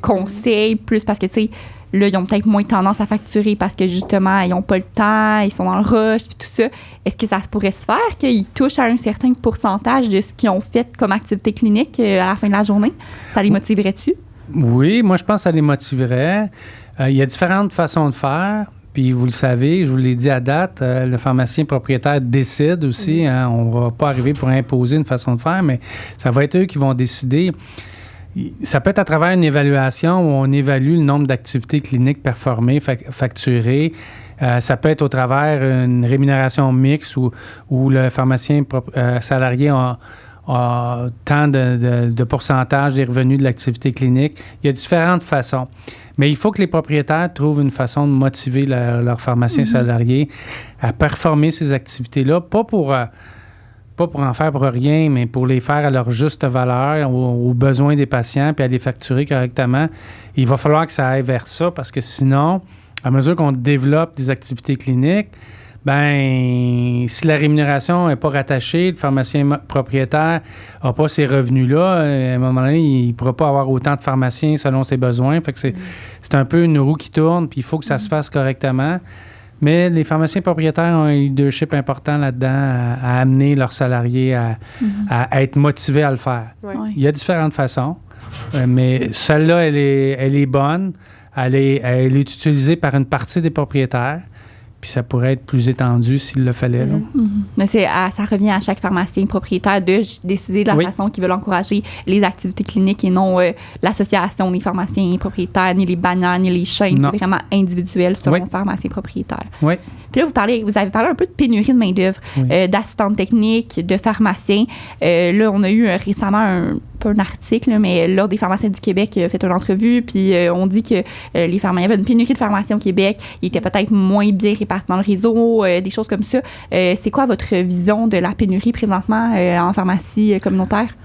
conseils, plus parce que, tu sais, là, ils ont peut-être moins tendance à facturer parce que, justement, ils n'ont pas le temps, ils sont dans le rush, puis tout ça. Est-ce que ça pourrait se faire qu'ils touchent à un certain pourcentage de ce qu'ils ont fait comme activité clinique à la fin de la journée? Ça les motiverait-tu? Oui, moi, je pense que ça les motiverait. Il y a différentes façons de faire. Puis, vous le savez, je vous l'ai dit à date, le pharmacien propriétaire décide aussi. Hein, on ne va pas arriver pour imposer une façon de faire, mais ça va être eux qui vont décider. Ça peut être à travers une évaluation où on évalue le nombre d'activités cliniques performées, facturées. Ça peut être au travers une rémunération mixte où le pharmacien salarié a tant de pourcentage des revenus de l'activité clinique. Il y a différentes façons. Mais il faut que les propriétaires trouvent une façon de motiver leurs pharmaciens salariés à performer ces activités-là, pas pour en faire pour rien, mais pour les faire à leur juste valeur, aux besoins des patients, puis à les facturer correctement. Il va falloir que ça aille vers ça, parce que sinon, à mesure qu'on développe des activités cliniques, ben si la rémunération n'est pas rattachée, le pharmacien propriétaire n'a pas ces revenus-là, à un moment donné, il ne pourra pas avoir autant de pharmaciens selon ses besoins. Fait que c'est un peu une roue qui tourne, puis il faut que ça se fasse correctement. Mais les pharmaciens propriétaires ont un leadership important là-dedans à amener leurs salariés à être motivés à le faire. Ouais. Il y a différentes façons, mais celle-là, elle est bonne. Elle est utilisée par une partie des propriétaires. Puis ça pourrait être plus étendu s'il le fallait. Là. Mais ça revient à chaque pharmacien propriétaire de décider de la façon qu'ils veulent encourager les activités cliniques et non l'association des pharmaciens propriétaires, ni les bannières, ni les chaînes. C'est vraiment individuel selon le pharmacien propriétaire. Oui. Puis là, vous avez parlé un peu de pénurie de main-d'œuvre, d'assistantes techniques, de pharmaciens. Là, on a eu récemment un article, mais l'Ordre des pharmaciens du Québec a fait une entrevue, puis on dit que il y avait une pénurie de pharmaciens au Québec. Ils étaient peut-être moins bien répartis dans le réseau, des choses comme ça. C'est quoi votre vision de la pénurie présentement en pharmacie communautaire?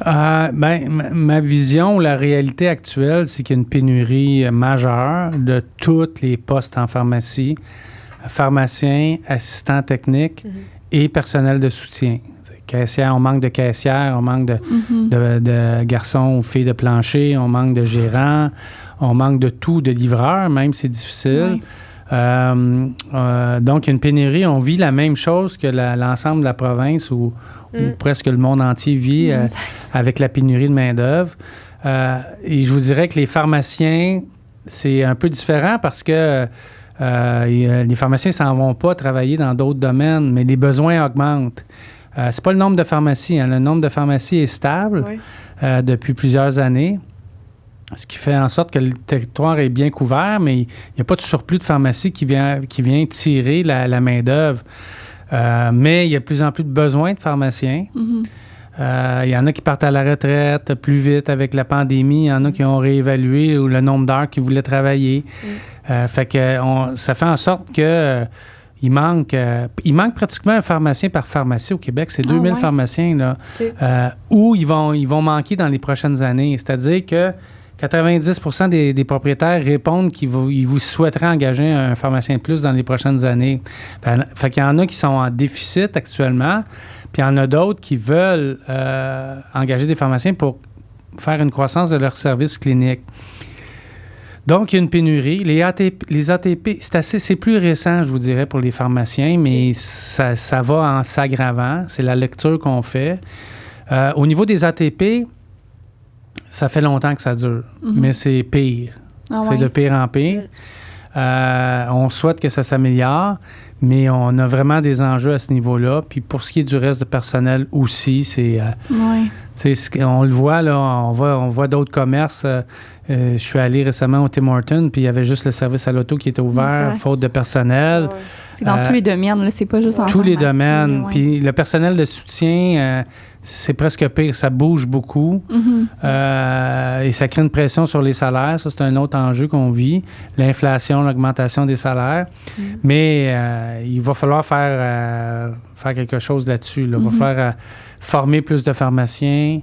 Ma vision, la réalité actuelle, c'est qu'il y a une pénurie majeure de tous les postes en pharmacie, pharmaciens, assistants techniques et personnel de soutien. Caissière, on manque de caissières, on manque de garçons ou filles de plancher, on manque de gérants, on manque de tout, de livreurs, même c'est difficile. Donc, il y a une pénurie. On vit la même chose que l'ensemble de la province où presque le monde entier vit avec la pénurie de main-d'œuvre. Et je vous dirais que les pharmaciens, c'est un peu différent parce que les pharmaciens ne s'en vont pas travailler dans d'autres domaines, mais les besoins augmentent. C'est pas le nombre de pharmacies. Le nombre de pharmacies est stable depuis plusieurs années, ce qui fait en sorte que le territoire est bien couvert, mais il n'y a pas de surplus de pharmacies qui vient tirer la main-d'œuvre. Mais il y a de plus en plus de besoins de pharmaciens. Il y en a qui partent à la retraite plus vite avec la pandémie. Il y en a qui ont réévalué le nombre d'heures qu'ils voulaient travailler. Fait que ça fait en sorte que il manque pratiquement un pharmacien par pharmacie au Québec. C'est 2000 pharmaciens là, où ils vont manquer dans les prochaines années. C'est-à-dire que 90% des propriétaires répondent qu'ils vous souhaiteraient engager un pharmacien de plus dans les prochaines années. Fait qu'il y en a qui sont en déficit actuellement, puis il y en a d'autres qui veulent engager des pharmaciens pour faire une croissance de leur service clinique. Donc, il y a une pénurie. Les ATP, c'est plus récent, je vous dirais, pour les pharmaciens, mais ça va en s'aggravant. C'est la lecture qu'on fait. Au niveau des ATP, ça fait longtemps que ça dure, mais c'est pire. C'est de pire en pire. On souhaite que ça s'améliore, mais on a vraiment des enjeux à ce niveau-là. Puis pour ce qui est du reste de personnel aussi, on le voit, là, on voit d'autres commerces. Je suis allé récemment au Tim Hortons, puis il y avait juste le service à l'auto qui était ouvert, faute de personnel. C'est dans tous les domaines, là, c'est pas juste en tous les domaines. Puis le personnel de soutien, c'est presque pire, ça bouge beaucoup. Et ça crée une pression sur les salaires. Ça, c'est un autre enjeu qu'on vit. L'inflation, l'augmentation des salaires. Mais il va falloir faire quelque chose là-dessus. Là. Il va falloir former plus de pharmaciens,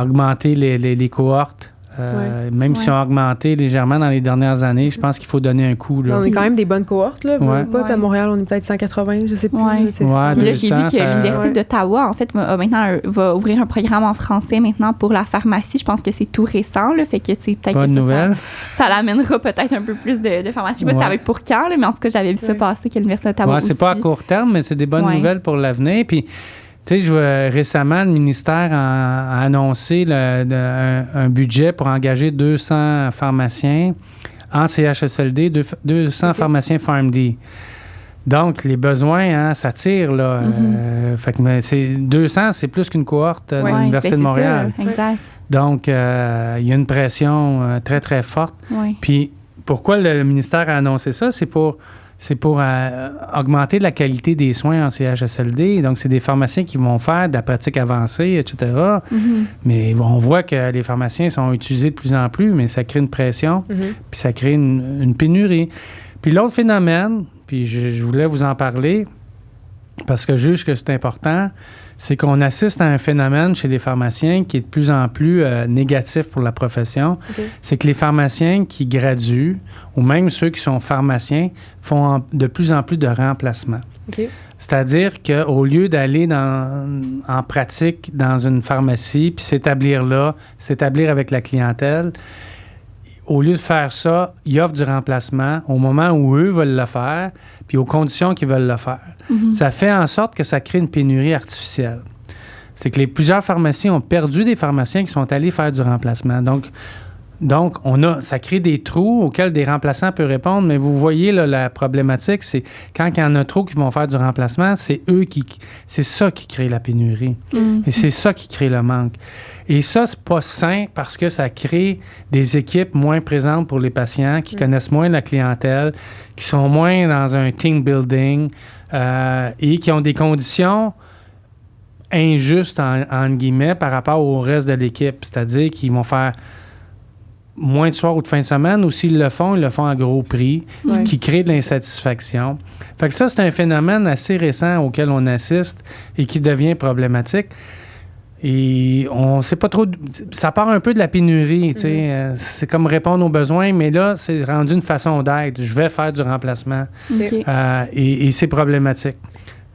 augmenter les cohortes Même si ont augmenté légèrement dans les dernières années, je pense qu'il faut donner un coup. Là. On est quand même des bonnes cohortes. Là. À Montréal, on est peut-être 180, je ne sais plus. Puis là, j'ai vu que l'Université d'Ottawa, en fait, va ouvrir un programme en français maintenant pour la pharmacie. Je pense que c'est tout récent. Là, fait que peut-être bonne que nouvelle. Ça l'amènera peut-être un peu plus de pharmacie. Je sais pas si ça va être pour quand, là, mais en tout cas, j'avais vu ça passer que l'Université d'Ottawa aussi. C'est pas à court terme, mais c'est des bonnes nouvelles pour l'avenir. Puis, tu sais, récemment, le ministère a annoncé un budget pour engager 200 pharmaciens en CHSLD, 200 pharmaciens PharmD. Donc, les besoins, ça tire, là. Fait que 200, c'est plus qu'une cohorte de l'Université de Montréal. Ça, exact. Donc, il y a une pression très, très forte. Puis, pourquoi le ministère a annoncé ça? C'est pour augmenter la qualité des soins en CHSLD. Donc, c'est des pharmaciens qui vont faire de la pratique avancée, etc. Mais on voit que les pharmaciens sont utilisés de plus en plus, mais ça crée une pression, puis ça crée une pénurie. Puis l'autre phénomène, puis je voulais vous en parler, parce que je juge que c'est important, c'est qu'on assiste à un phénomène chez les pharmaciens qui est de plus en plus négatif pour la profession. C'est que les pharmaciens qui graduent, ou même ceux qui sont pharmaciens, font de plus en plus de remplacements. C'est-à-dire qu'au lieu d'aller en pratique dans une pharmacie, puis s'établir avec la clientèle, au lieu de faire ça, ils offrent du remplacement au moment où eux veulent le faire, puis aux conditions qu'ils veulent le faire. Ça fait en sorte que ça crée une pénurie artificielle. C'est que plusieurs pharmacies ont perdu des pharmaciens qui sont allés faire du remplacement. Donc ça crée des trous auxquels des remplaçants peuvent répondre, mais vous voyez, là, la problématique, c'est quand il y en a trop qui vont faire du remplacement, c'est ça qui crée la pénurie. Et c'est ça qui crée le manque. Et ça, c'est pas sain parce que ça crée des équipes moins présentes pour les patients, qui connaissent moins la clientèle, qui sont moins dans un team building et qui ont des conditions injustes, en guillemets, par rapport au reste de l'équipe. C'est-à-dire qu'ils vont faire moins de soirs ou de fin de semaine, ou s'ils le font à gros prix, ce qui crée de l'insatisfaction. Fait que ça, c'est un phénomène assez récent auquel on assiste et qui devient problématique. Et on sait pas trop... Ça part un peu de la pénurie, tu sais. C'est comme répondre aux besoins, mais là, c'est rendu une façon d'être. Je vais faire du remplacement. Et c'est problématique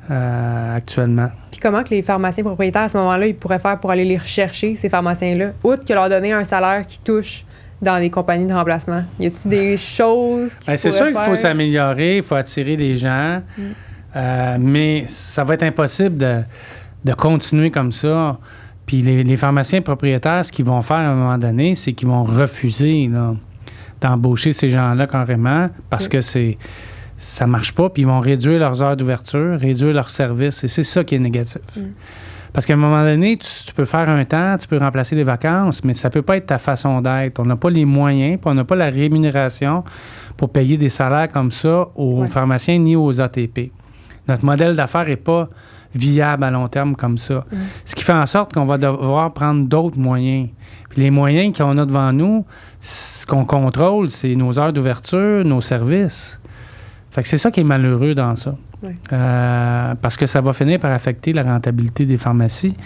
actuellement. Puis comment que les pharmaciens propriétaires, à ce moment-là, ils pourraient faire pour aller les rechercher, ces pharmaciens-là, outre que leur donner un salaire qui touche dans les compagnies de remplacement? Y a-t-il des choses qui c'est sûr qu'il faut s'améliorer, il faut attirer des gens, mais ça va être impossible de continuer comme ça. Puis les pharmaciens propriétaires, ce qu'ils vont faire à un moment donné, c'est qu'ils vont refuser d'embaucher ces gens-là carrément parce que ça marche pas, puis ils vont réduire leurs heures d'ouverture, réduire leurs services, et c'est ça qui est négatif. Parce qu'à un moment donné, tu peux faire un temps, tu peux remplacer les vacances, mais ça peut pas être ta façon d'être. On n'a pas les moyens, puis on n'a pas la rémunération pour payer des salaires comme ça aux pharmaciens ni aux ATP. Notre modèle d'affaires n'est pas viable à long terme comme ça. Ce qui fait en sorte qu'on va devoir prendre d'autres moyens. Puis les moyens qu'on a devant nous, ce qu'on contrôle, c'est nos heures d'ouverture, nos services. Fait que c'est ça qui est malheureux dans ça. Parce que ça va finir par affecter la rentabilité des pharmacies.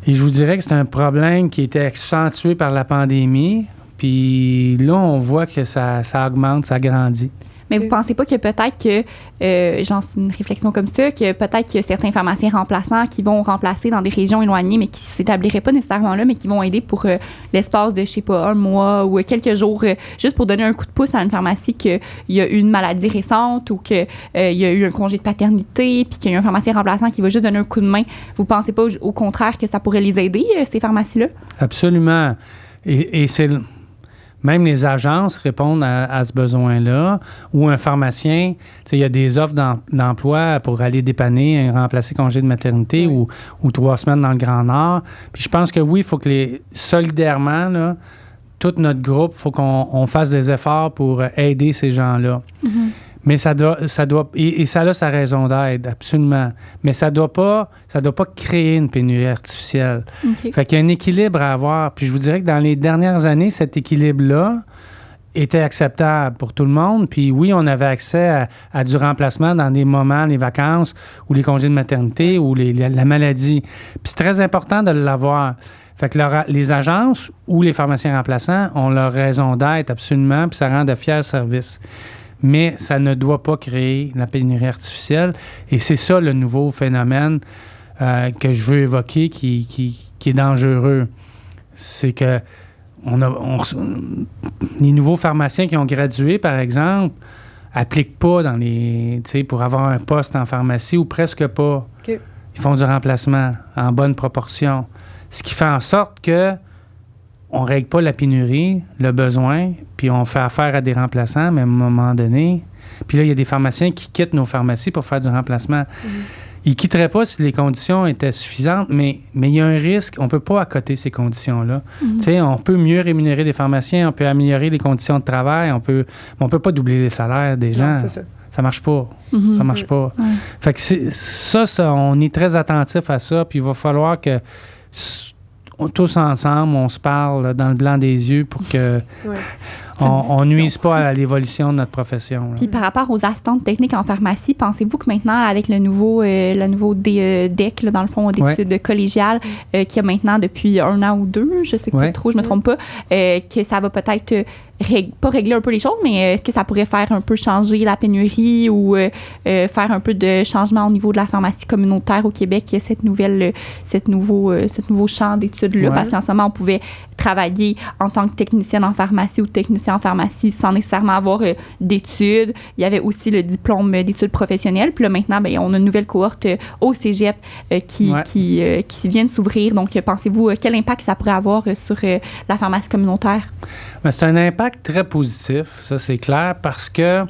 Et je vous dirais que c'est un problème qui était accentué par la pandémie. Puis là, on voit que ça augmente, ça grandit. Mais vous pensez pas que peut-être que, c'est une réflexion comme ça, que peut-être qu'il y a certains pharmaciens remplaçants qui vont remplacer dans des régions éloignées, mais qui ne s'établiraient pas nécessairement là, mais qui vont aider pour l'espace de, je sais pas, un mois ou quelques jours, juste pour donner un coup de pouce à une pharmacie qu'il y a eu une maladie récente ou qu'il y a eu un congé de paternité, puis qu'il y a un pharmacien remplaçant qui va juste donner un coup de main. Vous pensez pas au contraire que ça pourrait les aider, ces pharmacies-là? Absolument. Et c'est... Même les agences répondent à ce besoin-là. Ou un pharmacien, il y a des offres d'emploi pour aller dépanner, remplacer congé de maternité ou 3 semaines dans le Grand Nord. Puis je pense que oui, il faut que solidairement, là, tout notre groupe, il faut qu'on fasse des efforts pour aider ces gens-là. Mais ça doit et ça a sa raison d'être, absolument. Mais ça doit pas créer une pénurie artificielle. Fait qu'il y a un équilibre à avoir. Puis je vous dirais que dans les dernières années, cet équilibre-là était acceptable pour tout le monde. Puis oui, on avait accès à du remplacement dans des moments, les vacances ou les congés de maternité ou la maladie. Puis c'est très important de l'avoir. Fait que les agences ou les pharmaciens remplaçants ont leur raison d'être absolument, puis ça rend de fiers services. Mais ça ne doit pas créer la pénurie artificielle. Et c'est ça le nouveau phénomène que je veux évoquer qui est dangereux. C'est que les nouveaux pharmaciens qui ont gradué, par exemple, n'appliquent pas pour avoir un poste en pharmacie ou presque pas. Okay. Ils font du remplacement en bonne proportion. Ce qui fait en sorte que on ne règle pas la pénurie, le besoin, puis on fait affaire à des remplaçants, mais à un moment donné... Puis là, il y a des pharmaciens qui quittent nos pharmacies pour faire du remplacement. Ils ne quitteraient pas si les conditions étaient suffisantes, mais il y a un risque. On ne peut pas accoter ces conditions-là. Tu sais, on peut mieux rémunérer des pharmaciens, on peut améliorer les conditions de travail, mais on ne peut pas doubler les salaires des gens. Non, c'est ça. Ça marche pas. Ça marche pas. Fait que ça, on est très attentif à ça, puis il va falloir que tous ensemble, on se parle dans le blanc des yeux pour que on nuise pas à l'évolution de notre profession. Là. Puis par rapport aux assistantes techniques en pharmacie, pensez-vous que maintenant, avec le nouveau DEC, là, dans le fond, d'études collégiales, qu'il y a maintenant depuis 1 an ou 2, je sais pas trop, je me trompe pas, que ça va peut-être pas régler un peu les choses, mais est-ce que ça pourrait faire un peu changer la pénurie ou faire un peu de changement au niveau de la pharmacie communautaire au Québec, cette nouveau champ d'études-là? Parce qu'en ce moment, on pouvait travailler en tant que technicienne en pharmacie ou technicien en pharmacie sans nécessairement avoir d'études. Il y avait aussi le diplôme d'études professionnelles. Puis là, maintenant, on a une nouvelle cohorte au cégep qui vient de s'ouvrir. Donc, pensez-vous, quel impact ça pourrait avoir sur la pharmacie communautaire? Bien, c'est un impact très positif, ça c'est clair, parce que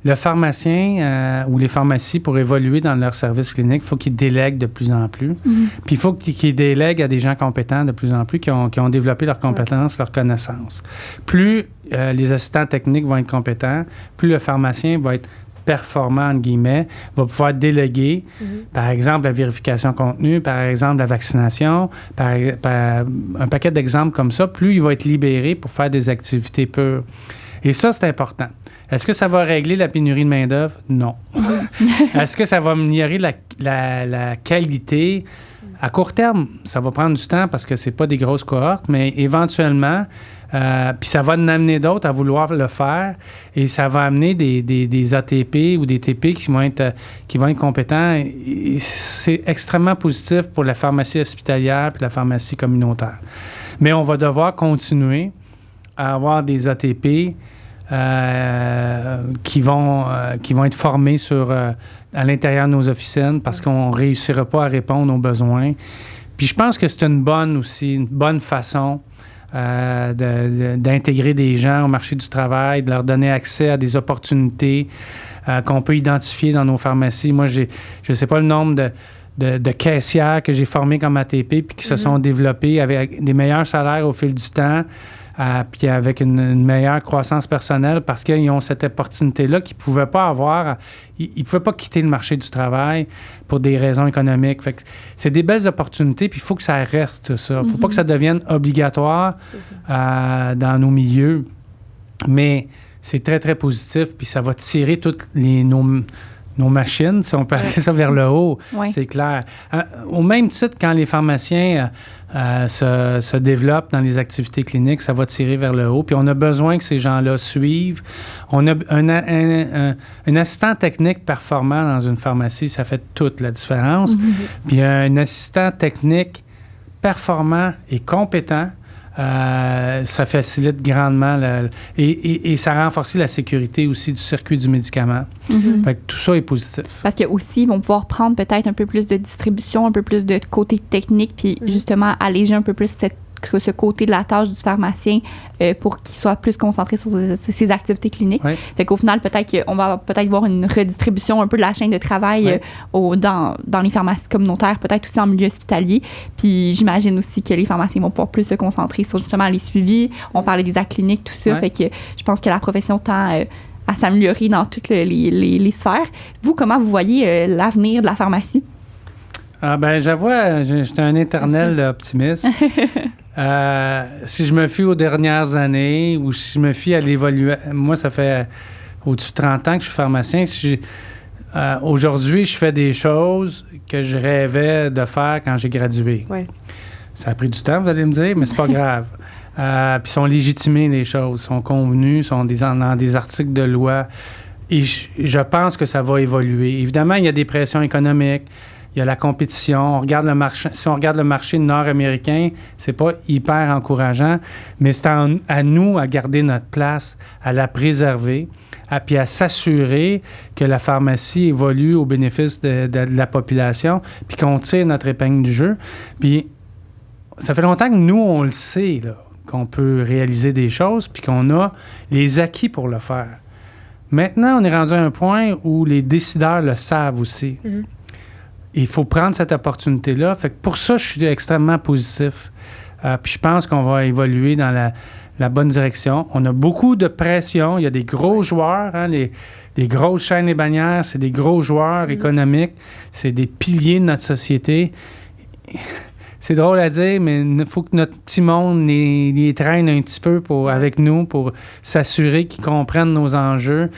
le pharmacien ou les pharmacies, pour évoluer dans leur service clinique, il faut qu'ils délèguent de plus en plus. Puis il faut qu'ils délèguent à des gens compétents de plus en plus, qui ont développé leurs compétences, leurs connaissances. Plus les assistants techniques vont être compétents, plus le pharmacien va être performant, entre guillemets, va pouvoir déléguer, par exemple, la vérification contenu, par exemple, la vaccination, par un paquet d'exemples comme ça, plus il va être libéré pour faire des activités pures. Et ça, c'est important. Est-ce que ça va régler la pénurie de main-d'œuvre? Non. Est-ce que ça va améliorer la qualité? À court terme, ça va prendre du temps parce que c'est pas des grosses cohortes, mais éventuellement, puis ça va en amener d'autres à vouloir le faire et ça va amener des ATP ou des TP qui vont être compétents. Et c'est extrêmement positif pour la pharmacie hospitalière et la pharmacie communautaire. Mais on va devoir continuer à avoir des ATP qui vont être formés à l'intérieur de nos officines parce qu'on ne réussira pas à répondre aux besoins. Puis je pense que c'est une bonne façon d'intégrer des gens au marché du travail, de leur donner accès à des opportunités qu'on peut identifier dans nos pharmacies. Moi, je ne sais pas le nombre de caissières que j'ai formées comme ATP puis qui se sont développées avec des meilleurs salaires au fil du temps. Puis avec une meilleure croissance personnelle parce qu'ils ont cette opportunité-là qu'ils ne pouvaient pas avoir. Ils ne pouvaient pas quitter le marché du travail pour des raisons économiques. Fait que c'est des belles opportunités, puis il faut que ça reste ça. Il ne faut pas que ça devienne obligatoire dans nos milieux. Mais c'est très, très positif, puis ça va tirer toutes nos machines, si on peut appeler ça vers le haut, c'est clair. Au même titre, quand les pharmaciens se développent dans les activités cliniques, ça va tirer vers le haut. Puis on a besoin que ces gens-là suivent. On a un assistant technique performant dans une pharmacie, ça fait toute la différence. Puis un assistant technique performant et compétent, ça facilite grandement et ça renforce la sécurité aussi du circuit du médicament. Fait que tout ça est positif. Parce que aussi, ils vont pouvoir prendre peut-être un peu plus de distribution, un peu plus de côté technique, puis justement alléger un peu plus ce côté de la tâche du pharmacien pour qu'il soit plus concentré sur ses activités cliniques. Fait qu'au final, peut-être qu'on va voir une redistribution un peu de la chaîne de travail dans les pharmacies communautaires, peut-être aussi en milieu hospitalier. Puis j'imagine aussi que les pharmaciens vont pouvoir plus se concentrer sur justement les suivis. On parlait des actes cliniques, tout ça. Fait que je pense que la profession tend à s'améliorer dans toutes les sphères. Vous, comment vous voyez l'avenir de la pharmacie? J'avoue, j'étais un éternel optimiste. Si je me fie aux dernières années ou si je me fie à l'évaluation, moi, ça fait au-dessus de 30 ans que je suis pharmacien. Aujourd'hui, je fais des choses que je rêvais de faire quand j'ai gradué. Ouais. Ça a pris du temps, vous allez me dire, mais c'est pas grave. Puis sont légitimées, les choses, sont convenues, sont dans des articles de loi. Et je pense que ça va évoluer. Évidemment, il y a des pressions économiques, il y a la compétition. On regarde le marché, si on regarde le marché nord-américain, c'est pas hyper encourageant, mais c'est à nous à garder notre place, à la préserver, puis à s'assurer que la pharmacie évolue au bénéfice de la population, puis qu'on tire notre épingle du jeu. Puis ça fait longtemps que nous, on le sait, là, qu'on peut réaliser des choses, puis qu'on a les acquis pour le faire. Maintenant, on est rendu à un point où les décideurs le savent aussi. Mm-hmm. Il faut prendre cette opportunité-là. Fait que pour ça, je suis extrêmement positif. Puis je pense qu'on va évoluer dans la bonne direction. On a beaucoup de pression. Il y a des gros joueurs. Hein, les grosses chaînes et bannières, c'est des gros joueurs économiques. C'est des piliers de notre société. C'est drôle à dire, mais il faut que notre petit monde les traîne un petit peu avec nous pour s'assurer qu'ils comprennent nos enjeux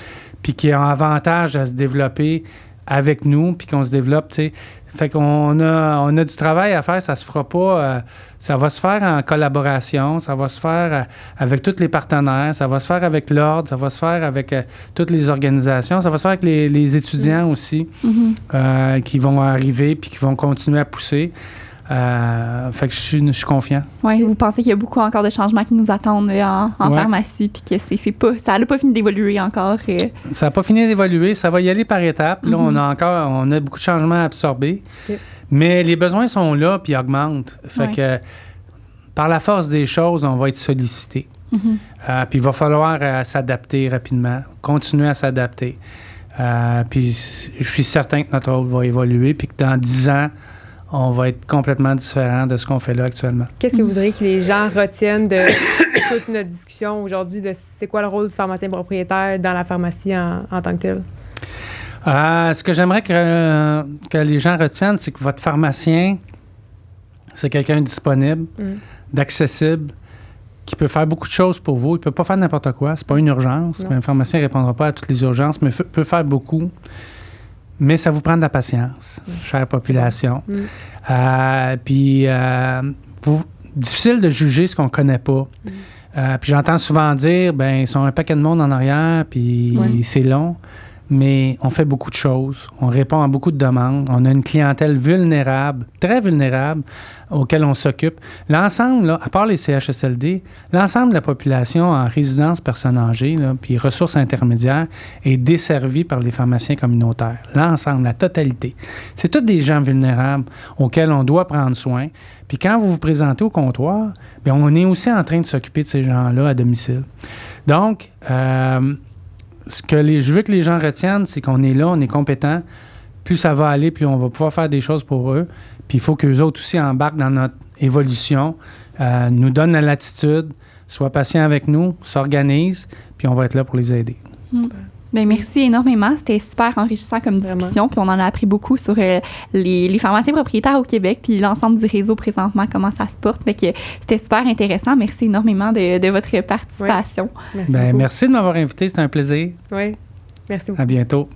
puis qu'ils ont avantage à se développer avec nous, puis qu'on se développe, tu sais. Fait qu'on a du travail à faire, ça se fera pas... ça va se faire en collaboration, ça va se faire avec tous les partenaires, ça va se faire avec l'Ordre, ça va se faire avec toutes les organisations, ça va se faire avec les étudiants aussi, qui vont arriver puis qui vont continuer à pousser. Fait que je suis confiant. Oui, vous pensez qu'il y a beaucoup encore de changements qui nous attendent en pharmacie, puis que ça n'a pas fini d'évoluer encore. Ça n'a pas fini d'évoluer, ça va y aller par étapes. Là, on a beaucoup de changements à absorber, mais les besoins sont là puis augmentent. Fait que par la force des choses, on va être sollicité. Puis il va falloir s'adapter rapidement, continuer à s'adapter. Puis je suis certain que notre rôle va évoluer, puis que dans 10 ans, on va être complètement différent de ce qu'on fait là actuellement. Qu'est-ce que vous voudriez que les gens retiennent de toute notre discussion aujourd'hui, de c'est quoi le rôle du pharmacien propriétaire dans la pharmacie en tant que tel? Ce que j'aimerais que les gens retiennent, c'est que votre pharmacien, c'est quelqu'un de disponible, d'accessible, qui peut faire beaucoup de choses pour vous. Il ne peut pas faire n'importe quoi. C'est pas une urgence. Un pharmacien ne répondra pas à toutes les urgences, mais peut faire beaucoup. Mais ça vous prend de la patience, chère population. Puis, difficile de juger ce qu'on ne connaît pas. Puis j'entends souvent dire, ils sont un paquet de monde en arrière, puis c'est long. Mais on fait beaucoup de choses. On répond à beaucoup de demandes. On a une clientèle vulnérable, très vulnérable, auquel on s'occupe. L'ensemble, là, à part les CHSLD, l'ensemble de la population en résidence personnes âgées, là, puis ressources intermédiaires, est desservie par les pharmaciens communautaires. L'ensemble, la totalité. C'est tous des gens vulnérables auxquels on doit prendre soin. Puis quand vous vous présentez au comptoir, bien, on est aussi en train de s'occuper de ces gens-là à domicile. Donc, je veux que les gens retiennent, c'est qu'on est là, on est compétent. Plus ça va aller, plus on va pouvoir faire des choses pour eux. Puis il faut qu'eux autres aussi embarquent dans notre évolution, nous donnent la latitude, soient patients avec nous, s'organisent, puis on va être là pour les aider. Bien, merci énormément. C'était super enrichissant comme discussion. Puis on en a appris beaucoup sur les pharmaciens propriétaires au Québec, puis l'ensemble du réseau présentement, comment ça se porte. Fait que c'était super intéressant. Merci énormément de votre participation. Merci merci de m'avoir invité. C'était un plaisir. Oui. Merci beaucoup. À bientôt.